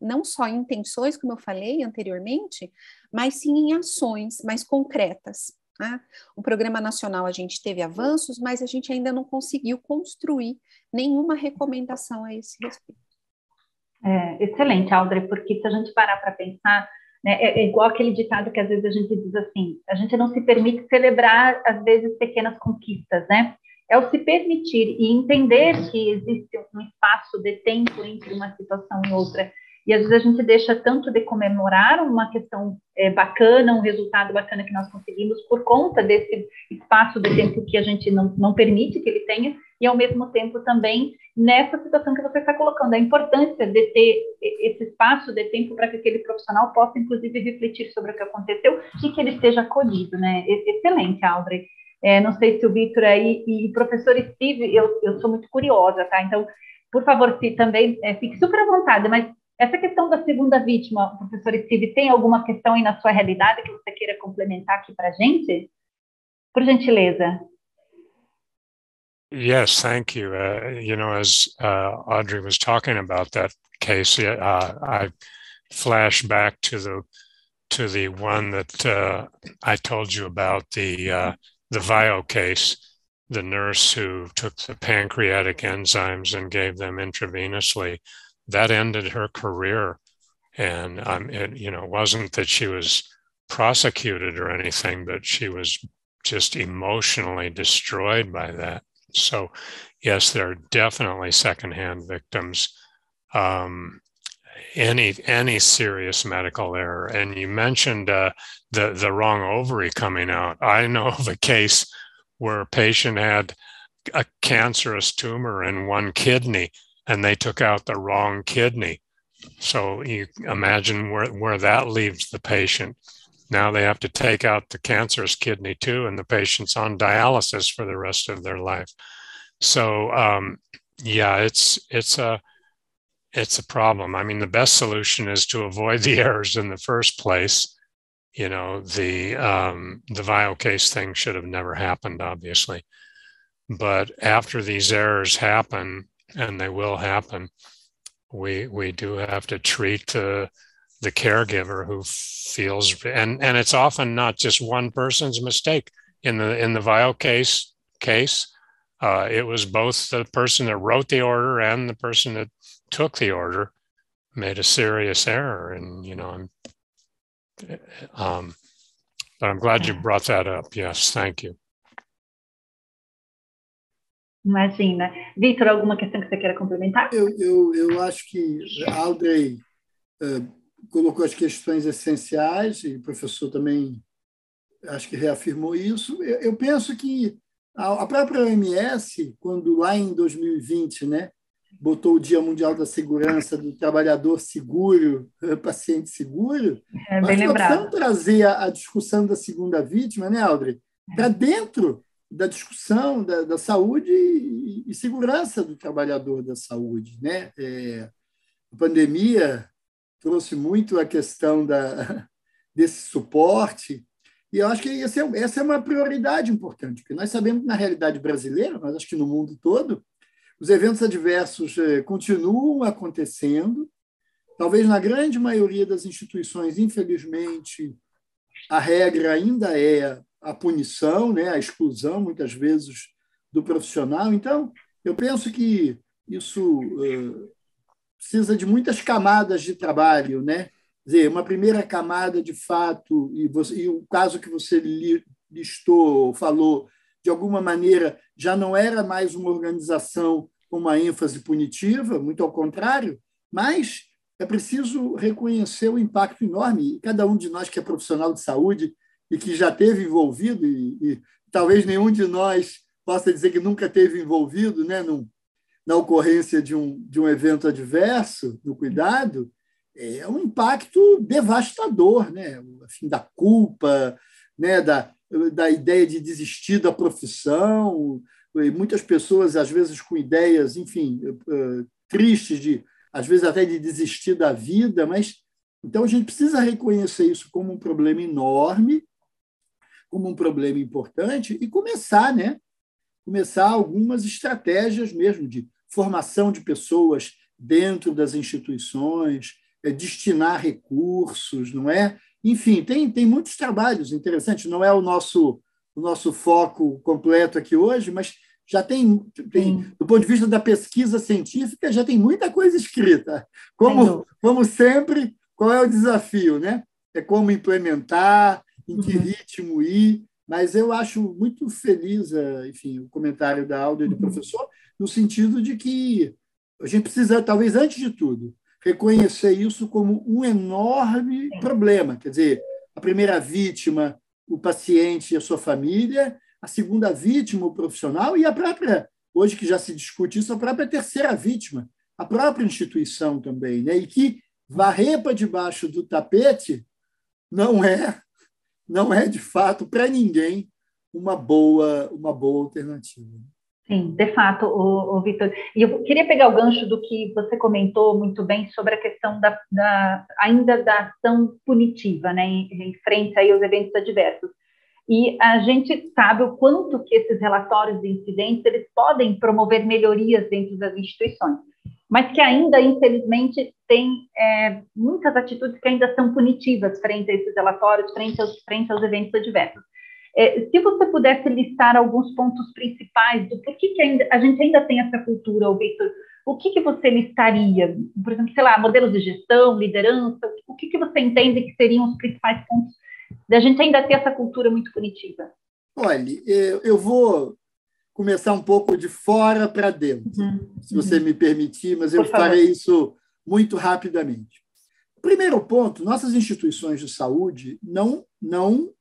não só em intenções, como eu falei anteriormente, mas sim em ações mais concretas. Né? O Programa Nacional a gente teve avanços, mas a gente ainda não conseguiu construir nenhuma recomendação a esse respeito. Excelente, Audrey, porque se a gente parar para pensar, né, é igual aquele ditado que às vezes a gente diz assim, a gente não se permite celebrar, às vezes, pequenas conquistas, né? É o se permitir e entender que existe um espaço de tempo entre uma situação e outra. E às vezes a gente deixa tanto de comemorar uma questão bacana, um resultado bacana que nós conseguimos por conta desse espaço de tempo que a gente não permite que ele tenha, e ao mesmo tempo também nessa situação que você está colocando, a importância de ter esse espaço de tempo para que aquele profissional possa, inclusive, refletir sobre o que aconteceu e que ele esteja acolhido, né? Excelente, Audrey. Não sei se o Vitor aí e professor Steve, eu sou muito curiosa, tá? Então, por favor, se também fique super à vontade, mas essa questão da segunda vítima, professor Steve, tem alguma questão aí na sua realidade que você queira complementar aqui para a gente? Por gentileza. Yes, thank you. As Audrey was talking about that case, I flash back to the one that I told you about, the Vio case, the nurse who took the pancreatic enzymes and gave them intravenously. That ended her career. And it wasn't that she was prosecuted or anything, but she was just emotionally destroyed by that. So, yes, there are definitely secondhand victims. Any serious medical error. And you mentioned the wrong ovary coming out. I know of a case where a patient had a cancerous tumor in one kidney, and they took out the wrong kidney. So you imagine where that leaves the patient. Now they have to take out the cancerous kidney too, and the patient's on dialysis for the rest of their life. So it's a problem. I mean, the best solution is to avoid the errors in the first place. The Vio case thing should have never happened, obviously. But after these errors happen, and they will happen, we do have to treat the caregiver who feels, and it's often not just one person's mistake. In the Vio case, it was both the person that wrote the order and the person that took the order made a serious error. And but I'm glad you brought that up. Yes, thank you. Imagina. Vitor, alguma questão que você queira complementar? Eu acho que a Audrey colocou as questões essenciais e o professor também acho que reafirmou isso. Eu penso que a própria OMS, quando lá em 2020, né, botou o Dia Mundial da Segurança do Trabalhador Seguro, Paciente Seguro, bem lembrado. Nós trazer a discussão da segunda vítima, né, Audrey, para dentro da discussão da saúde e segurança do trabalhador da saúde, né? A pandemia trouxe muito a questão desse suporte, e eu acho que essa é uma prioridade importante, porque nós sabemos que na realidade brasileira, mas acho que no mundo todo, os eventos adversos continuam acontecendo. Talvez na grande maioria das instituições, infelizmente, a regra ainda é a punição, né, a exclusão, muitas vezes, do profissional. Então, eu penso que isso precisa de muitas camadas de trabalho, né? Quer dizer, uma primeira camada, de fato, e o caso que você listou, falou, de alguma maneira, já não era mais uma organização com uma ênfase punitiva, muito ao contrário, mas é preciso reconhecer o impacto enorme. E cada um de nós que é profissional de saúde e que já esteve envolvido, e talvez nenhum de nós possa dizer que nunca esteve envolvido, né, na ocorrência de um evento adverso, no cuidado, é um impacto devastador, né? O fim da culpa, né? da ideia de desistir da profissão, e muitas pessoas, às vezes, com ideias, enfim, tristes, às vezes até de desistir da vida, mas então a gente precisa reconhecer isso como um problema enorme, como um problema importante, e começar, né? Começar algumas estratégias mesmo de formação de pessoas dentro das instituições, destinar recursos, não é? Enfim, tem muitos trabalhos interessantes, não é o nosso foco completo aqui hoje, mas já tem, do ponto de vista da pesquisa científica, já tem muita coisa escrita. Como sempre, qual é o desafio, né? É como implementar, em que ritmo ir, mas eu acho muito feliz, enfim, o comentário da Alda e do professor, no sentido de que a gente precisa, talvez, antes de tudo, reconhecer isso como um enorme problema. Quer dizer, a primeira vítima, o paciente e a sua família, a segunda vítima, o profissional, e a própria, hoje que já se discute isso, a própria terceira vítima, a própria instituição também, né? E que varrer para debaixo do tapete não é de fato, para ninguém, uma boa alternativa. Sim, de fato, o Vitor. E eu queria pegar o gancho do que você comentou muito bem sobre a questão ainda da ação punitiva, né, em frente aí aos eventos adversos. E a gente sabe o quanto que esses relatórios de incidentes eles podem promover melhorias dentro das instituições, mas que ainda, infelizmente, tem muitas atitudes que ainda são punitivas frente a esses relatórios, frente aos eventos adversos. Se você pudesse listar alguns pontos principais do porquê que a gente ainda tem essa cultura, Victor, o que você listaria? Por exemplo, sei lá, modelos de gestão, liderança, o que você entende que seriam os principais pontos da gente ainda ter essa cultura muito punitiva? Olha, eu vou começar um pouco de fora para dentro, se você me permitir, mas eu farei isso muito rapidamente. Primeiro ponto, nossas instituições de saúde não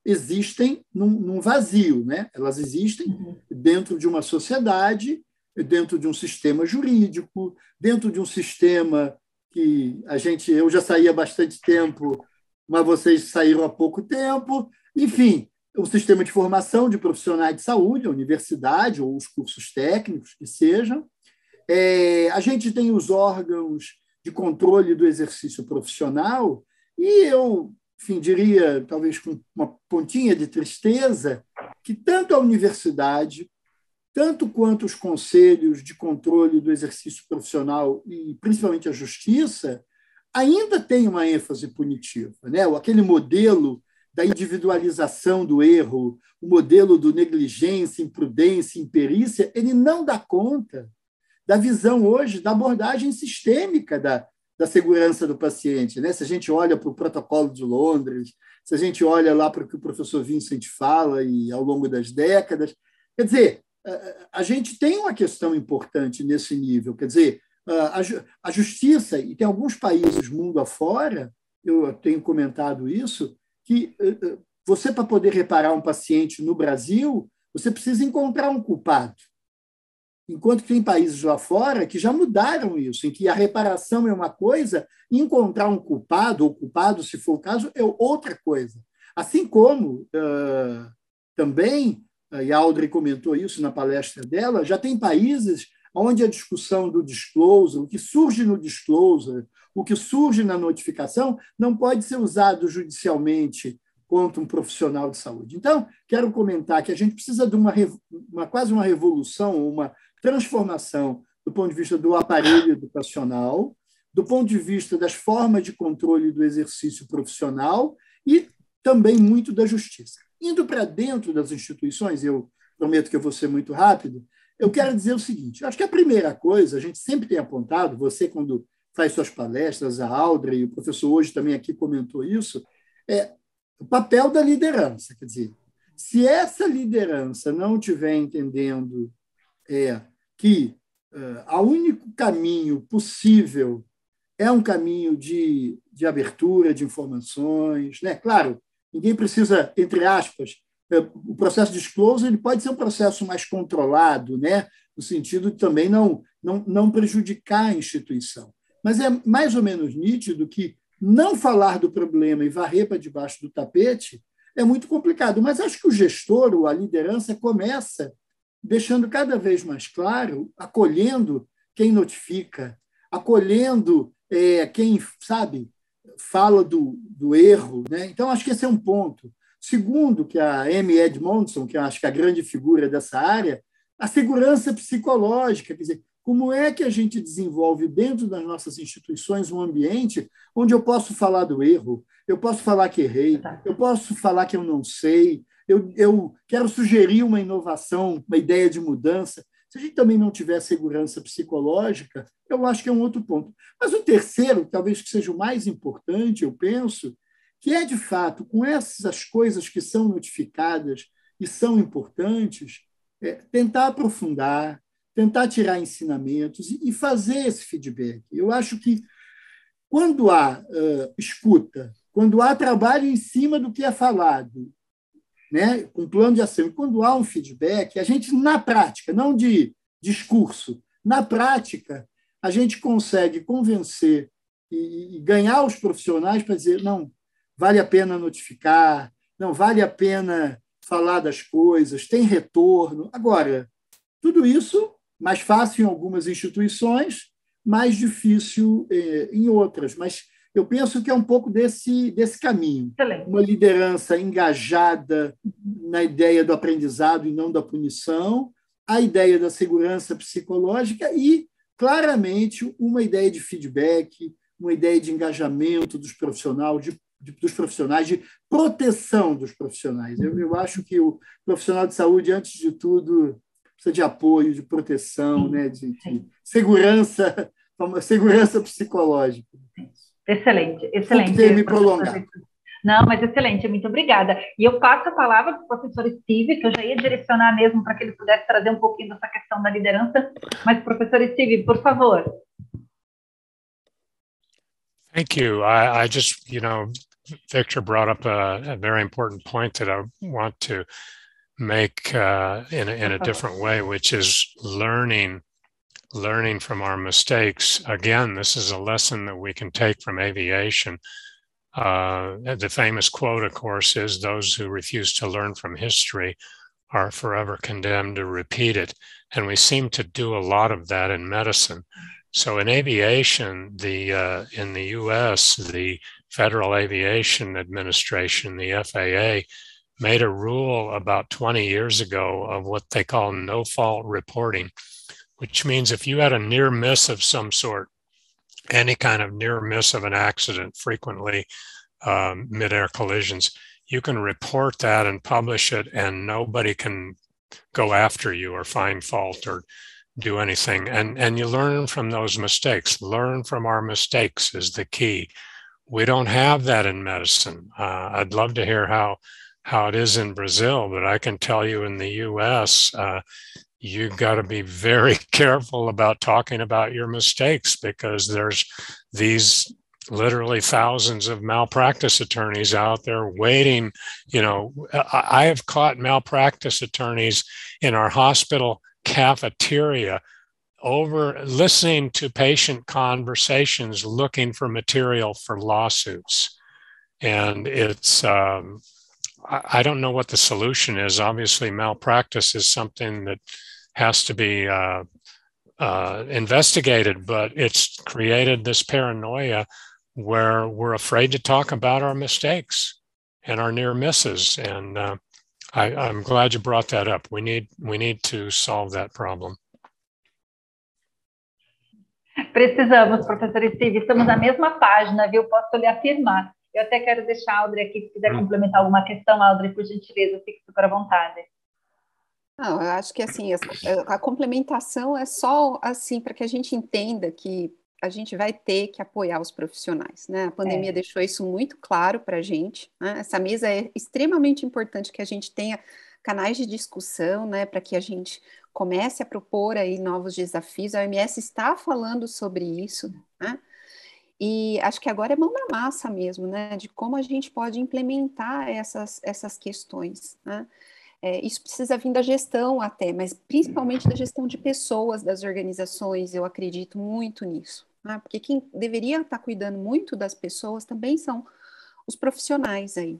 existem num vazio, né? Elas existem dentro de uma sociedade, dentro de um sistema jurídico, dentro de um sistema que eu já saí há bastante tempo, mas vocês saíram há pouco tempo, enfim, o sistema de formação de profissionais de saúde, a universidade ou os cursos técnicos que sejam. A gente tem os órgãos de controle do exercício profissional, e eu, enfim, diria, talvez com uma pontinha de tristeza, que tanto a universidade, tanto quanto os conselhos de controle do exercício profissional, e principalmente a justiça, ainda tem uma ênfase punitiva, né? Aquele modelo da individualização do erro, o modelo do negligência, imprudência, imperícia, ele não dá conta da visão hoje da abordagem sistêmica da segurança do paciente, né? Se a gente olha para o protocolo de Londres, se a gente olha lá para o que o professor Vincent fala e ao longo das décadas, quer dizer, a gente tem uma questão importante nesse nível, quer dizer, a justiça, e tem alguns países mundo afora, eu tenho comentado isso, que você, para poder reparar um paciente no Brasil, você precisa encontrar um culpado. Enquanto que tem países lá fora que já mudaram isso, em que a reparação é uma coisa, e encontrar um culpado, ou culpado, se for o caso, é outra coisa. Assim como também, e a Audrey comentou isso na palestra dela, já tem países onde a discussão do disclosure, o que surge no disclosure, o que surge na notificação, não pode ser usado judicialmente contra um profissional de saúde. Então, quero comentar que a gente precisa de quase uma revolução, uma transformação do ponto de vista do aparelho educacional, do ponto de vista das formas de controle do exercício profissional e também muito da justiça. Indo para dentro das instituições, eu prometo que eu vou ser muito rápido, eu quero dizer o seguinte, acho que a primeira coisa, a gente sempre tem apontado, você quando faz suas palestras, a Audrey, o professor hoje também aqui comentou isso, é o papel da liderança, quer dizer, Se essa liderança não estiver entendendo que o único caminho possível é um caminho de abertura de informações, né? Claro, ninguém precisa, entre aspas, o processo de disclosure ele pode ser um processo mais controlado, né? No sentido de também não prejudicar a instituição. Mas é mais ou menos nítido que não falar do problema e varrer para debaixo do tapete é muito complicado. Mas acho que o gestor, ou a liderança, começa deixando cada vez mais claro, acolhendo quem notifica, acolhendo quem, sabe, fala do erro, né? Então, acho que esse é um ponto. Segundo, que a Amy Edmondson, que eu acho que é a grande figura dessa área, a segurança psicológica, quer dizer, como é que a gente desenvolve dentro das nossas instituições um ambiente onde eu posso falar do erro, eu posso falar que errei, eu posso falar que eu não sei, eu quero sugerir uma inovação, uma ideia de mudança. Se a gente também não tiver segurança psicológica, eu acho que é um outro ponto. Mas o terceiro, talvez que seja o mais importante, eu penso, que é, de fato, com essas coisas que são notificadas e são importantes, tentar aprofundar, tentar tirar ensinamentos e fazer esse feedback. Eu acho que, quando há escuta, quando há trabalho em cima do que é falado, né, com plano de ação, e quando há um feedback, a gente, na prática, não de discurso, na prática, a gente consegue convencer e ganhar os profissionais para dizer, não, vale a pena notificar, não vale a pena falar das coisas, tem retorno. Agora, tudo isso mais fácil em algumas instituições, mais difícil em outras, mas eu penso que é um pouco desse caminho. Excelente. Uma liderança engajada na ideia do aprendizado e não da punição, a ideia da segurança psicológica e, claramente, uma ideia de feedback, uma ideia de engajamento dos profissionais, de proteção dos profissionais. Eu acho que o profissional de saúde, antes de tudo, precisa de apoio, de proteção, né, de segurança psicológica. Excelente, excelente. Ter me prolongado. Não, mas excelente, muito obrigada. E eu passo a palavra para o professor Steve, que eu já ia direcionar mesmo para que ele pudesse trazer um pouquinho dessa questão da liderança. Mas, professor Steve, por favor. Thank you. I just, Victor brought up a very important point that I want to make in a different way, which is learning from our mistakes. Again, this is a lesson that we can take from aviation. The famous quote, of course, is those who refuse to learn from history are forever condemned to repeat it. And we seem to do a lot of that in medicine. So in aviation, in the US, the Federal Aviation Administration, the FAA, made a rule about 20 years ago of what they call no-fault reporting, which means if you had a near miss of some sort, any kind of near miss of an accident, frequently mid-air collisions, you can report that and publish it, and nobody can go after you or find fault or do anything. And you learn from those mistakes. Learn from our mistakes is the key. We don't have that in medicine. I'd love to hear how it is in Brazil, but I can tell you in the US, you've got to be very careful about talking about your mistakes, because there's these literally thousands of malpractice attorneys out there waiting. I have caught malpractice attorneys in our hospital cafeteria over listening to patient conversations, looking for material for lawsuits. And it's, I don't know what the solution is. Obviously, malpractice is something that has to be investigated, but it's created this paranoia where we're afraid to talk about our mistakes and our near misses. And I'm glad you brought that up. We need to solve that problem. Precisamos, professor Steve, estamos na mesma página, viu? Posso lhe afirmar. Eu até quero deixar a Audrey aqui, se quiser complementar alguma questão, Audrey, por gentileza, fique super à vontade. Não, eu acho que assim, a complementação é só assim para que a gente entenda que a gente vai ter que apoiar os profissionais, né? A pandemia deixou isso muito claro para a gente, né? Essa mesa é extremamente importante que a gente tenha canais de discussão, né, para que a gente comece a propor aí novos desafios. A OMS está falando sobre isso, né? E acho que agora é mão na massa mesmo, né, de como a gente pode implementar essas questões, né? Isso precisa vir da gestão até, mas principalmente da gestão de pessoas, das organizações, eu acredito muito nisso, né? Porque quem deveria estar cuidando muito das pessoas também são os profissionais aí.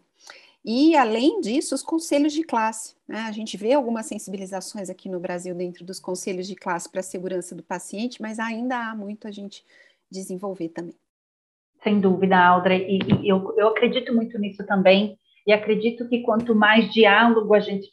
E, além disso, os conselhos de classe, né? A gente vê algumas sensibilizações aqui no Brasil dentro dos conselhos de classe para a segurança do paciente, mas ainda há muito a gente desenvolver também. Sem dúvida, Audrey, e eu acredito muito nisso também, e acredito que quanto mais diálogo a gente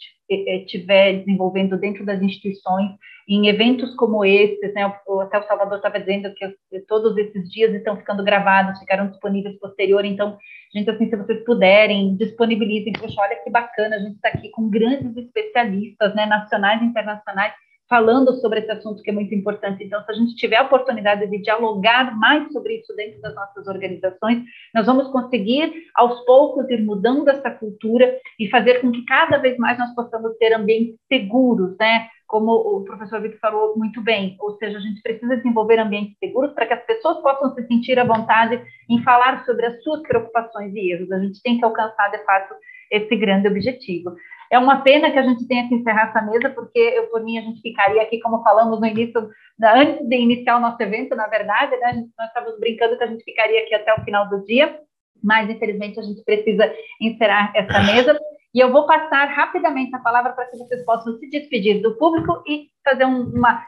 tiver desenvolvendo dentro das instituições, em eventos como esses, né, até o Salvador estava dizendo que todos esses dias estão ficando gravados, ficaram disponíveis posterior, então, gente, assim, se vocês puderem, disponibilizem, poxa, olha que bacana, a gente está aqui com grandes especialistas, né, nacionais e internacionais, falando sobre esse assunto que é muito importante. Então, se a gente tiver a oportunidade de dialogar mais sobre isso dentro das nossas organizações, nós vamos conseguir, aos poucos, ir mudando essa cultura e fazer com que cada vez mais nós possamos ter ambientes seguros, né? Como o professor Vitor falou muito bem, ou seja, a gente precisa desenvolver ambientes seguros para que as pessoas possam se sentir à vontade em falar sobre as suas preocupações e erros. A gente tem que alcançar, de fato, esse grande objetivo. É uma pena que a gente tenha que encerrar essa mesa, porque por mim a gente ficaria aqui, como falamos no início, antes de iniciar o nosso evento, na verdade, né, nós estávamos brincando que a gente ficaria aqui até o final do dia, mas infelizmente a gente precisa encerrar essa mesa. E eu vou passar rapidamente a palavra para que vocês possam se despedir do público e fazer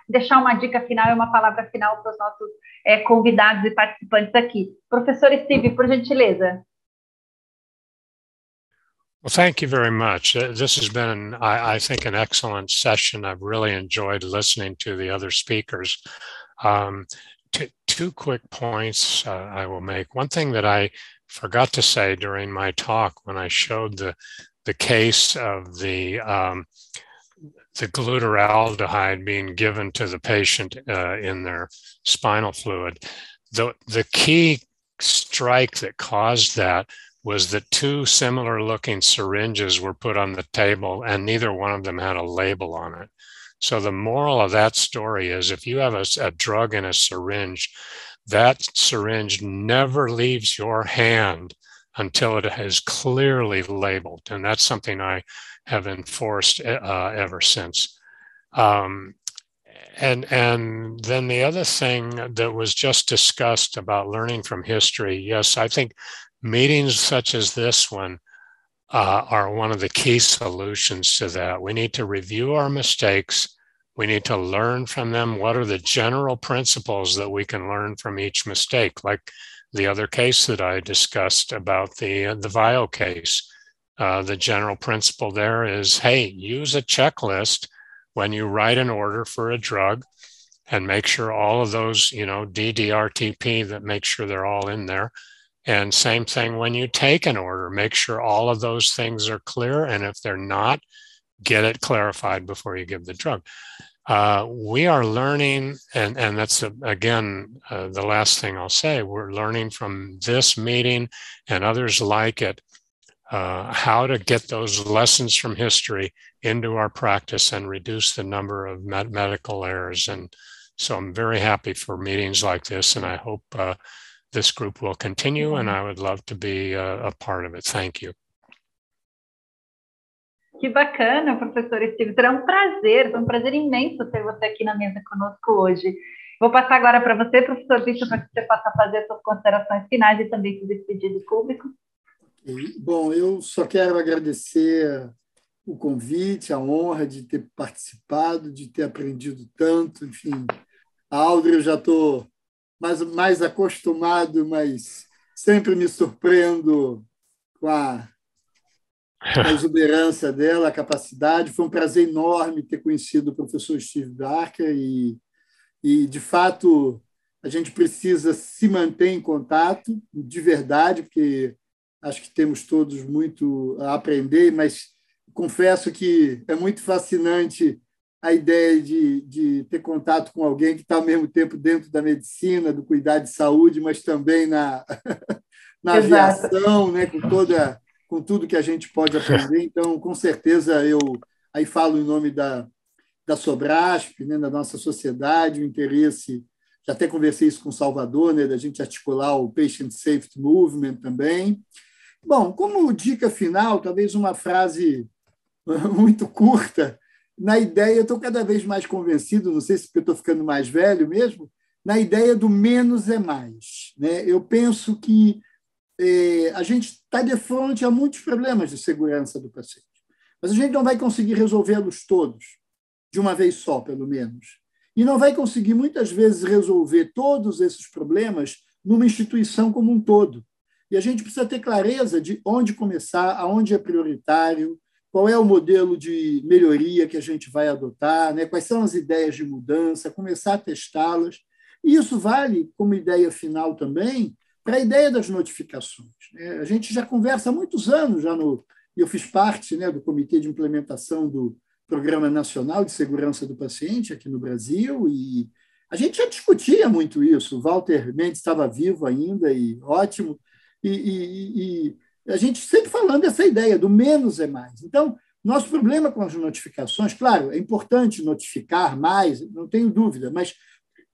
deixar uma dica final e uma palavra final para os nossos convidados e participantes aqui. Professor Steve, por gentileza. Well, thank you very much. This has been, I think, an excellent session. I've really enjoyed listening to the other speakers. Two quick points I will make. One thing that I forgot to say during my talk when I showed the case of the glutaraldehyde being given to the patient in their spinal fluid, the key strike that caused that was that two similar looking syringes were put on the table and neither one of them had a label on it. So the moral of that story is if you have a drug in a syringe, that syringe never leaves your hand until it is clearly labeled. And that's something I have enforced ever since. And then the other thing that was just discussed about learning from history, yes, I think meetings such as this one are one of the key solutions to that. We need to review our mistakes. We need to learn from them. What are the general principles that we can learn from each mistake? Like the other case that I discussed about the Vio case. The general principle there is, hey, use a checklist when you write an order for a drug and make sure all of those, DDRTP, that make sure they're all in there. And same thing when you take an order, make sure all of those things are clear. And if they're not, get it clarified before you give the drug. We are learning, and that's, again, the last thing I'll say, we're learning from this meeting and others like it, how to get those lessons from history into our practice and reduce the number of medical errors. And so I'm very happy for meetings like this, and I hope this group will continue, and I would love to be a part of it. Thank you. Que bacana, professor Steve. Será um prazer imenso ter você aqui na mesa conosco hoje. Vou passar agora para você, professor Vitor, para que você possa fazer suas considerações finais e também se despedir do público. Bom, eu só quero agradecer o convite, a honra de ter participado, de ter aprendido tanto. Enfim, a Audrey eu já estou mais acostumado, mas sempre me surpreendo com a exuberância dela, a capacidade. Foi um prazer enorme ter conhecido o professor Steve Barker e, de fato, a gente precisa se manter em contato, de verdade, porque acho que temos todos muito a aprender, mas confesso que é muito fascinante a ideia de ter contato com alguém que está ao mesmo tempo dentro da medicina, do cuidado de saúde, mas também na aviação, né, com tudo que a gente pode aprender. Então, com certeza, eu aí falo em nome da Sobrasp, né, da nossa sociedade, o interesse, já até conversei isso com o Salvador, né, da gente articular o Patient Safety Movement também. Bom, como dica final, talvez uma frase muito curta, na ideia, eu estou cada vez mais convencido, não sei se porque eu estou ficando mais velho mesmo, na ideia do menos é mais, né? Eu penso que a gente está de frente a muitos problemas de segurança do paciente, mas a gente não vai conseguir resolvê-los todos de uma vez só, pelo menos. E não vai conseguir, muitas vezes, resolver todos esses problemas numa instituição como um todo. E a gente precisa ter clareza de onde começar, aonde é prioritário, qual é o modelo de melhoria que a gente vai adotar, né? Quais são as ideias de mudança, começar a testá-las. E isso vale, como ideia final também, para a ideia das notificações, né? A gente já conversa há muitos anos, eu fiz parte, né, do Comitê de Implementação do Programa Nacional de Segurança do Paciente aqui no Brasil, e a gente já discutia muito isso. O Walter Mendes estava vivo ainda, e ótimo, e a gente sempre falando dessa ideia do menos é mais. Então, nosso problema com as notificações, claro, é importante notificar mais, não tenho dúvida, mas o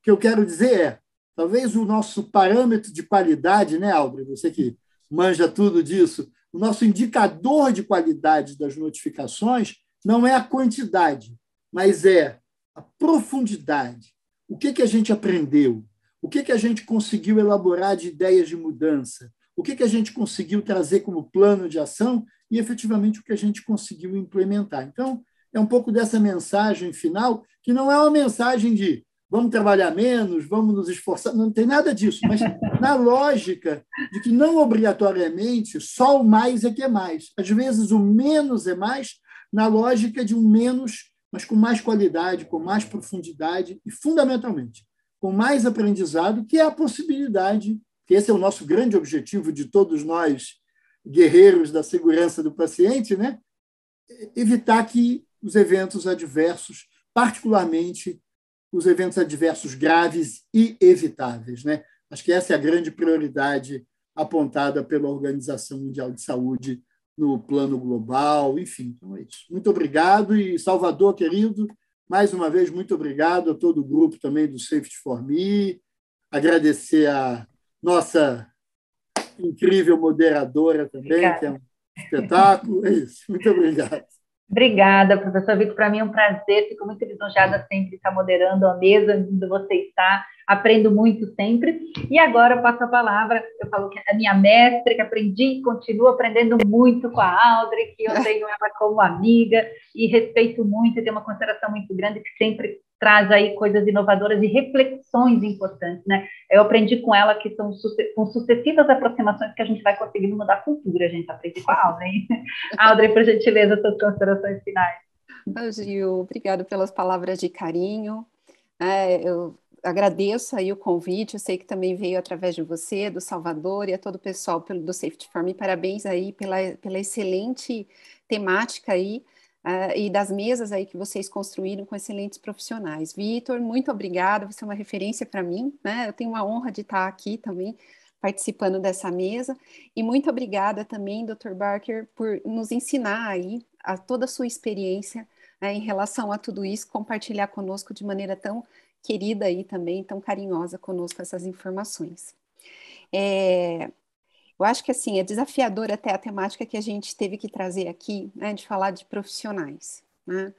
que eu quero dizer é, talvez o nosso parâmetro de qualidade, né, Aldrin, você que manja tudo disso, o nosso indicador de qualidade das notificações não é a quantidade, mas é a profundidade. O que a gente aprendeu? O que a gente conseguiu elaborar de ideias de mudança? O que a gente conseguiu trazer como plano de ação e, efetivamente, o que a gente conseguiu implementar. Então, é um pouco dessa mensagem final, que não é uma mensagem de vamos trabalhar menos, vamos nos esforçar, não tem nada disso, mas na lógica de que não obrigatoriamente só o mais é que é mais. Às vezes, o menos é mais, na lógica de um menos, mas com mais qualidade, com mais profundidade e, fundamentalmente, com mais aprendizado, que é a possibilidade, que esse é o nosso grande objetivo de todos nós, guerreiros da segurança do paciente, né? Evitar que os eventos adversos, particularmente os eventos adversos graves e evitáveis, né? Acho que essa é a grande prioridade apontada pela Organização Mundial de Saúde no plano global, enfim. Então é isso. Muito obrigado. E, Salvador, querido, mais uma vez, muito obrigado a todo o grupo também do Safety for Me, agradecer a nossa incrível moderadora também, Obrigada. que é um espetáculo. É isso. Muito obrigado. Obrigada, professor Vitor. Para mim é um prazer, fico muito lisonjeada sempre de estar moderando a mesa onde você está, aprendo muito sempre. E agora eu passo a palavra, eu falo que é a minha mestra, que aprendi e continuo aprendendo muito com a Audrey, que eu tenho ela como amiga e respeito muito, e tenho uma consideração muito grande, que sempre traz aí coisas inovadoras e reflexões importantes, né? Eu aprendi com ela que são com sucessivas aproximações que a gente vai conseguindo mudar a cultura, a gente aprende com a Audrey. Audrey, por gentileza, suas considerações finais. Gil, obrigado pelas palavras de carinho. Eu agradeço aí o convite, eu sei que também veio através de você, do Salvador, e a todo o pessoal do Safety for Me. Parabéns aí pela excelente temática aí, e das mesas aí que vocês construíram com excelentes profissionais. Vitor, muito obrigada, você é uma referência para mim, né? Eu tenho uma honra de estar aqui também, participando dessa mesa, e muito obrigada também, Dr. Barker, por nos ensinar aí toda a sua experiência, né, em relação a tudo isso, compartilhar conosco de maneira tão querida aí também, tão carinhosa conosco essas informações. Eu acho que assim, é desafiador até a temática que a gente teve que trazer aqui, né, de falar de profissionais, né?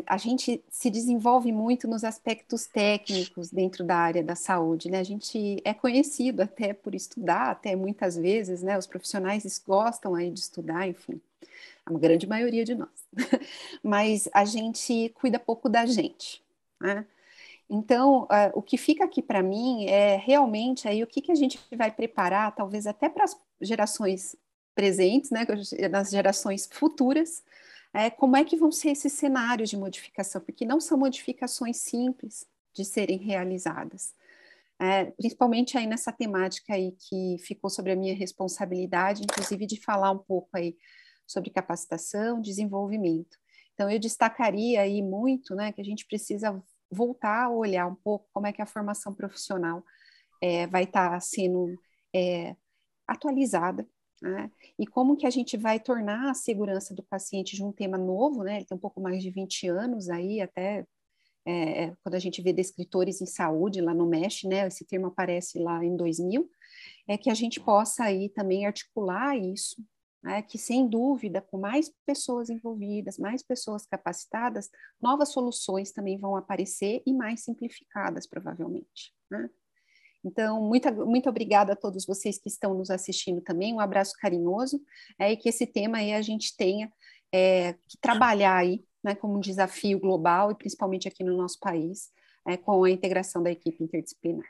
A gente se desenvolve muito nos aspectos técnicos dentro da área da saúde, né? A gente é conhecido até por estudar, até muitas vezes, né? Os profissionais gostam aí de estudar, enfim, a grande maioria de nós. Mas a gente cuida pouco da gente, né? Então, o que fica aqui para mim é realmente aí o que a gente vai preparar, talvez até para as gerações presentes, né, nas gerações futuras, como é que vão ser esses cenários de modificação, porque não são modificações simples de serem realizadas. Principalmente aí nessa temática aí que ficou sobre a minha responsabilidade, inclusive de falar um pouco aí sobre capacitação, desenvolvimento. Então, eu destacaria aí muito, né, que a gente precisa voltar a olhar um pouco como é que a formação profissional vai estar sendo atualizada, né? E como que a gente vai tornar a segurança do paciente de um tema novo, né? Ele tem um pouco mais de 20 anos aí, até quando a gente vê descritores em saúde lá no MESH, né? Esse termo aparece lá em 2000, que a gente possa aí também articular isso, né? Que sem dúvida, com mais pessoas envolvidas, mais pessoas capacitadas, novas soluções também vão aparecer e mais simplificadas, provavelmente, né? Então, muito obrigada a todos vocês que estão nos assistindo também, um abraço carinhoso, e que esse tema aí a gente tenha que trabalhar aí, né, como um desafio global e principalmente aqui no nosso país, com a integração da equipe interdisciplinar.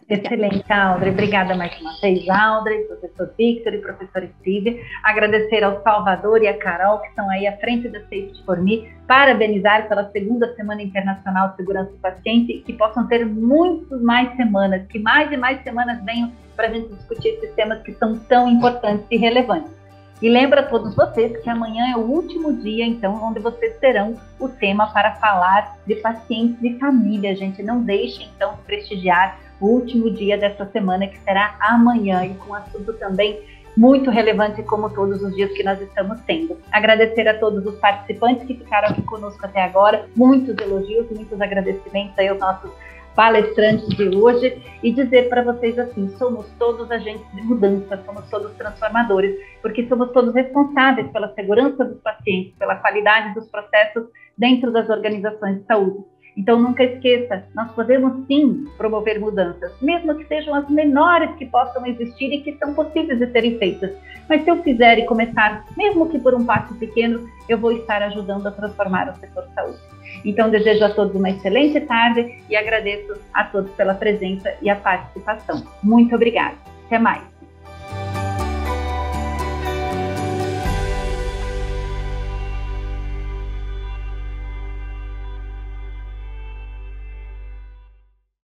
Excelente, Audrey. Obrigada mais uma vez, Audrey, professor Victor e professor Steve. Agradecer ao Salvador e a Carol, que estão aí à frente da Safety for Me, parabenizar pela segunda Semana Internacional de Segurança do Paciente e que possam ter muitas mais semanas, que mais e mais semanas venham para a gente discutir esses temas que são tão importantes e relevantes. E lembra a todos vocês que amanhã é o último dia, então, onde vocês terão o tema para falar de pacientes e família, gente. Não deixem, então, de prestigiar o último dia dessa semana, que será amanhã, e com um assunto também muito relevante, como todos os dias que nós estamos tendo. Agradecer a todos os participantes que ficaram aqui conosco até agora, muitos elogios, muitos agradecimentos aí aos nossos palestrantes de hoje, e dizer para vocês assim, somos todos agentes de mudança, somos todos transformadores, porque somos todos responsáveis pela segurança dos pacientes, pela qualidade dos processos dentro das organizações de saúde. Então, nunca esqueça, nós podemos sim promover mudanças, mesmo que sejam as menores que possam existir e que são possíveis de serem feitas. Mas se eu fizer e começar, mesmo que por um passo pequeno, eu vou estar ajudando a transformar o setor de saúde. Então, desejo a todos uma excelente tarde e agradeço a todos pela presença e a participação. Muito obrigada. Até mais.